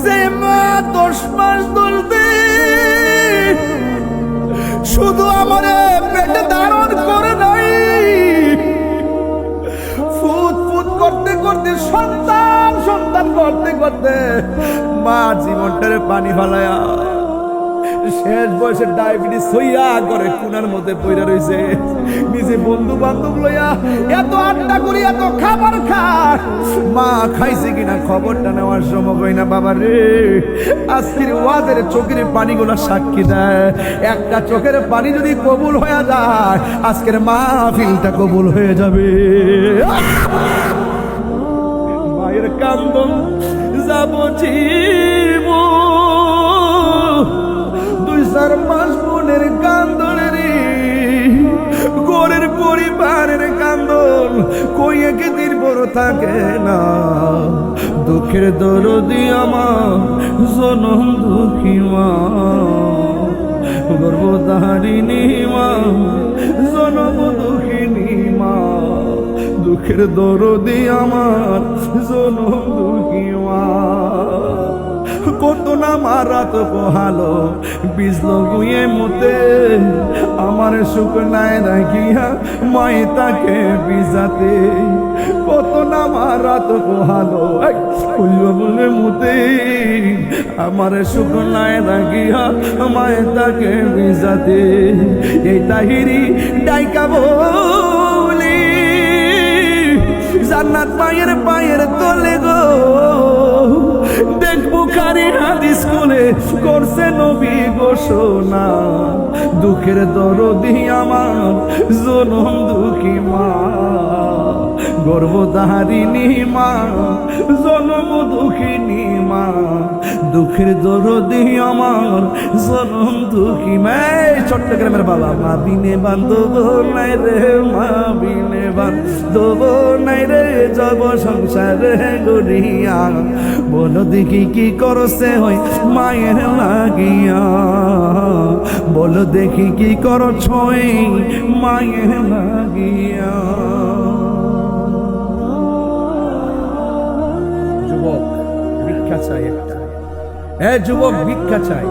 যে মা 10 মাস ধরে শুধু আমার পেটে ধারণ করে নাই, ফুট ফুট করতে করতে সন্তান সন্তান করতে করতে মা জীবনটারে পানি ফালায়া শেষ বয়সে ডায়াবেটিস হইয়া করে কোনার মধ্যে পইরা রইছে। নিজে বন্ধু বান্ধব লইয়া এত আড্ডা করি, এত খাবার খায়, মা খাইছে কিনা খবরটা নেওয়ার সময় হয় না। বাবা রে, আজকের ওয়াজের চোখের পানিগুলো সাক্ষী দেয়, একটা চোখের পানি যদি কবুল হয়ে যায়, আজকের মাহফিলটা কবুল হয়ে যাবে। মায়ের কান্দন যাব জীব, 2-4 মাস বোনের কান্দন রে, ঘরের পরিবারের কান্দন কইয়ে কি দিন বড় থাকে না। দুঃখের দরদি আমার জনম দুঃখী মা, গর্ভধারিণী মা, জনম দুঃখিনী মা, দুঃখের দরদি আমার জনম দুঃখী মা। কত না মারা তো পোহালো বিজল গুয়ে মতে, আমার সুখ নাই রাখিয়া মায়ে তাকে বিজাতে। কত না মারা তো পোহালো বলে মতে, আমার সুখ নাই রাখিয়া মায়ে তাকে বিজাতে। এই তাহিরি ডাইকা বলি জান্নাত মায়ের পায়ের তলে গো, দেখবো খারি হাদিস খুলে করছে নবী ঘোষণা। দুঃখের দরদি আমার জনম দুঃখী মা, গর্ভধারিণী মা, জনম দুঃখিনী মা, দুঃখের দরদি আমার জনম দুঃখী মা। চট্টগ্রামের বাবা, মা বিনে বান্ধব নাই রে, মা বিনে বান্ধব নাই রে, যাব সংসারে গড়িয়া, বলো দেখি কি করছে হই মায়ের লাগিয়া, বলো দেখি কি করছ মায়ের লাগিয়া। যুবক ভিক্ষা চাই একটা, যুবক ভিক্ষা চাই,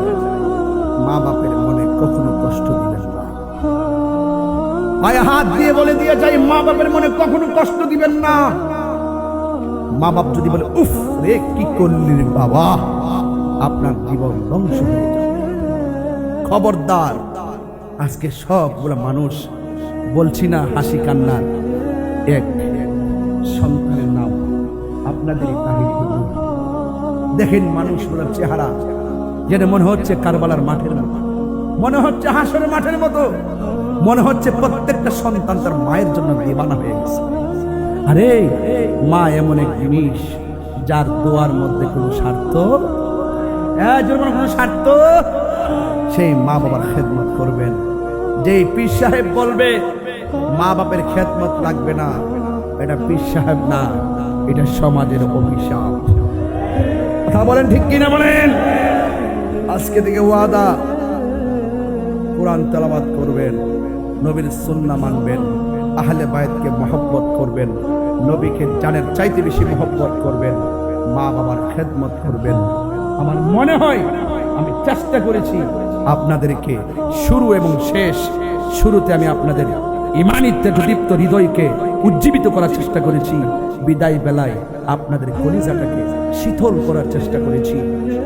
মা বাপের মনে কখনো কষ্ট দিবেন না। পায়ে হাত দিয়ে বলে দিয়ে যাই, মা বাপের মনে কখনো কষ্ট দিবেন না। মা বাপ যদি বলে উফ রে কি করলি রে বাবা, আপনার জীবন ধ্বংস হয়ে যাবে। খবরদার, আজকে সবগুলো মানুষ বলছি না হাসি কান্নার এক সন্তানের নাম আপনাদের তাহির হুজুর। দেখেন মানুষগুলোর চেহারা যেন মনে হচ্ছে কারবালার মাঠের মতো, মনে হচ্ছে হাসরের মাঠের মতো। মনে হচ্ছে প্রত্যেকটা সন্তান তার মায়ের জন্য বেবানা হয়ে গেছে। আরে মা এমন এক জিনিস যার দোয়ার মধ্যে কোনো স্বার্থ, কোনো স্বার্থ, সেই মা বাবার খেদমত করবেন। যেই পীর সাহেব বলবে মা বাপের খেদমত লাগবে না, এটা পীর সাহেব না, এটা সমাজের অভিশাপ। কথা বলেন ঠিক কিনা বলেন? আজকে থেকে ওয়াদা, কোরআন তেলাওয়াত করবেন, নবীর সুন্নাহ মানবেন, আহলে বায়তকে মহব্বত করবেন, নবীকে জানের চাইতে বেশি মহব্বত করবেন, মা বাবার খেদমত করবেন। আমার মনে হয় আমি চেষ্টা করেছি আপনাদেরকে শুরু এবং শেষ, শুরুতে আমি আপনাদের ঈমানী দীপ্ত হৃদয়কে উজ্জীবিত করার চেষ্টা করেছি, বিদায় বেলায় আপনাদের কলিজাটাকে শীতল করার চেষ্টা করেছি।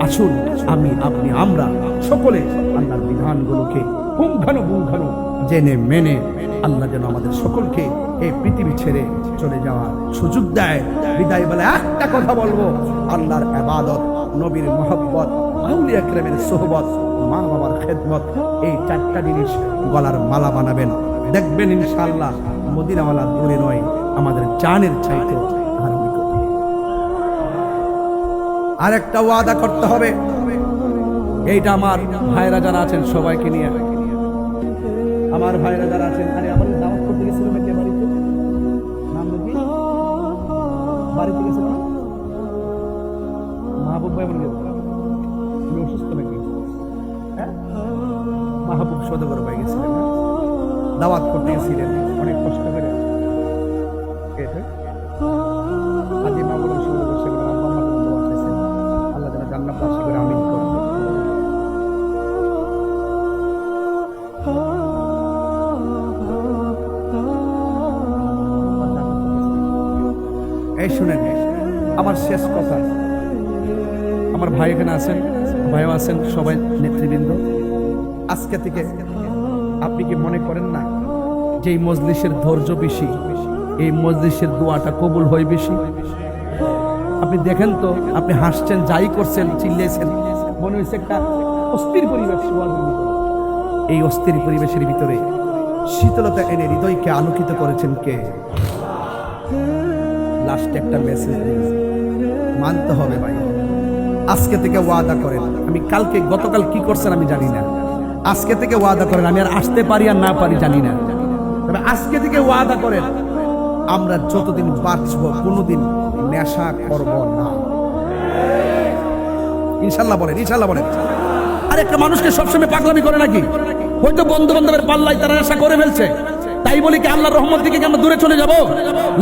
আসুন আমি, আপনি, আমরা সকলে আল্লাহর বিধানগুলোকে পুঙ্খানুপুঙ্খানু জেনে মেনে আল্লাহ যেন আমাদের সকলকে এই পৃথিবী ছেড়ে চলে যাওয়ার সুযোগ দেয়। বিদায় বেলায় একটা কথা বলবো, আল্লাহর ইবাদত, নবীর মহব্বত, আউলিয়া কেরামের সোহবত, মা বাবার খেদমত, এই চারটা জিনিস গলার মালা বানাবেন। দেখবেন ইনশাআল্লাহ মদিনাওয়ালা দূরে নয়, আমাদের জানের চাইতে আরেকটা ওয়াদা করতে হবে। এইটা আমার ভাইরা যারা আছেন সবাইকে নিয়ে, আমার ভাইরা যারা আছেন, আরে আমার দাওয়াত করতে গেছিল নাকি বাড়িতে, নাম কি বাড়িতে গেছিল মাহবুব ভাই, বলে তুমি অসুস্থ নাকি? হ্যাঁ, মাহবুব সদগর ভাই গেছিলেন, দাওয়াত করতে গেছিলেন অনেক কষ্ট করে। আজ মাহবুব সদগর সে আল্লাহ যেন জান্নাত বাসী করে আমিন করেন। এই শুনেন আমার শেষ কথা, আমার ভাই এখানে আছেন, ভাইও আছেন, সবাই নেতৃবৃন্দ, আজকে থেকে আপনি কি মনে করেন না যে এই মজলিসের ধৈর্য বেশি, এই মজলিসের দোয়াটা কবুল হয় বেশি? আপনি দেখেন তো, আপনি হাসছেন, যাই করছেন, চিল্লেছেন, মনে হয়েছে একটা অস্থির পরিবেশ। এই অস্থির পরিবেশের ভিতরে শীতলতা এনে হৃদয়কে আলোকিত করেছেন কে? লাস্টে একটা মেসেজ মানতে হবে ভাই। আজকে থেকে ওয়াদা করেন, আমি কালকে গতকাল কি করছেন আমি জানি না, আজকে থেকে ওয়াদা করেন, আমি আর আসতে পারি আর না পারি জানি না, তবে আজকে থেকে ওয়াদা করেন আমরা যতদিন বাঁচব কোনোদিন নেশা করব না। ইনশাল্লাহ বলেন, ইনশাল্লাহ বলেন। আর একটা মানুষকে সবসময় পাগলামি করে নাকি? হয়তো বন্ধু বান্ধবের পাল্লায় তারা নেশা করে ফেলছে, তাই বলি কি আল্লাহর রহমত থেকে আমরা দূরে চলে যাব?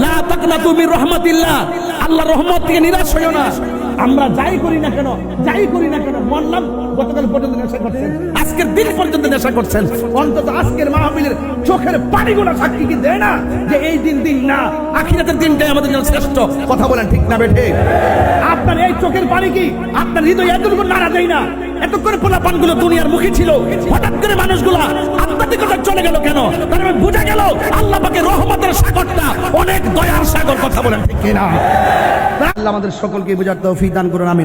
লা তাকনাতু মির রাহমাতিল্লাহ, আল্লাহর রহমত থেকে নিরাশ হইও না। আমরা যাই করি না কেন, যাই করি না কেন, মরলাম গতকাল পর্যন্ত নেশা করছেন, আজকের দিন পর্যন্ত নেশা করছেন, অন্তত আজকের মাহফিলের চোখের পানিগুলো সাক্ষী কি দেয় না যে এই দিন দিন না, আখিরাতের দিনটাই আমাদের জন্য শ্রেষ্ঠ? কথা বলেন ঠিক না বেঠে? আপনার এই চোখের পানি কি আপনার হৃদয় এতটুকু নাড়া দেয় না? এত করে পোলাপানগুলো দুনিয়ার মুখে ছিল, হঠাৎ করে মানুষগুলো আত্মাধিকতা চলে গেল কেন? তার মানে বোঝা গেল আল্লাহ পাকের রহমতের সাগরটা অনেক দয়ার সাগর। কথা বলেন ঠিক কিনা? আল্লাহ আমাদের সকলকে বোঝার তৌফিক দান করুন, আমিন।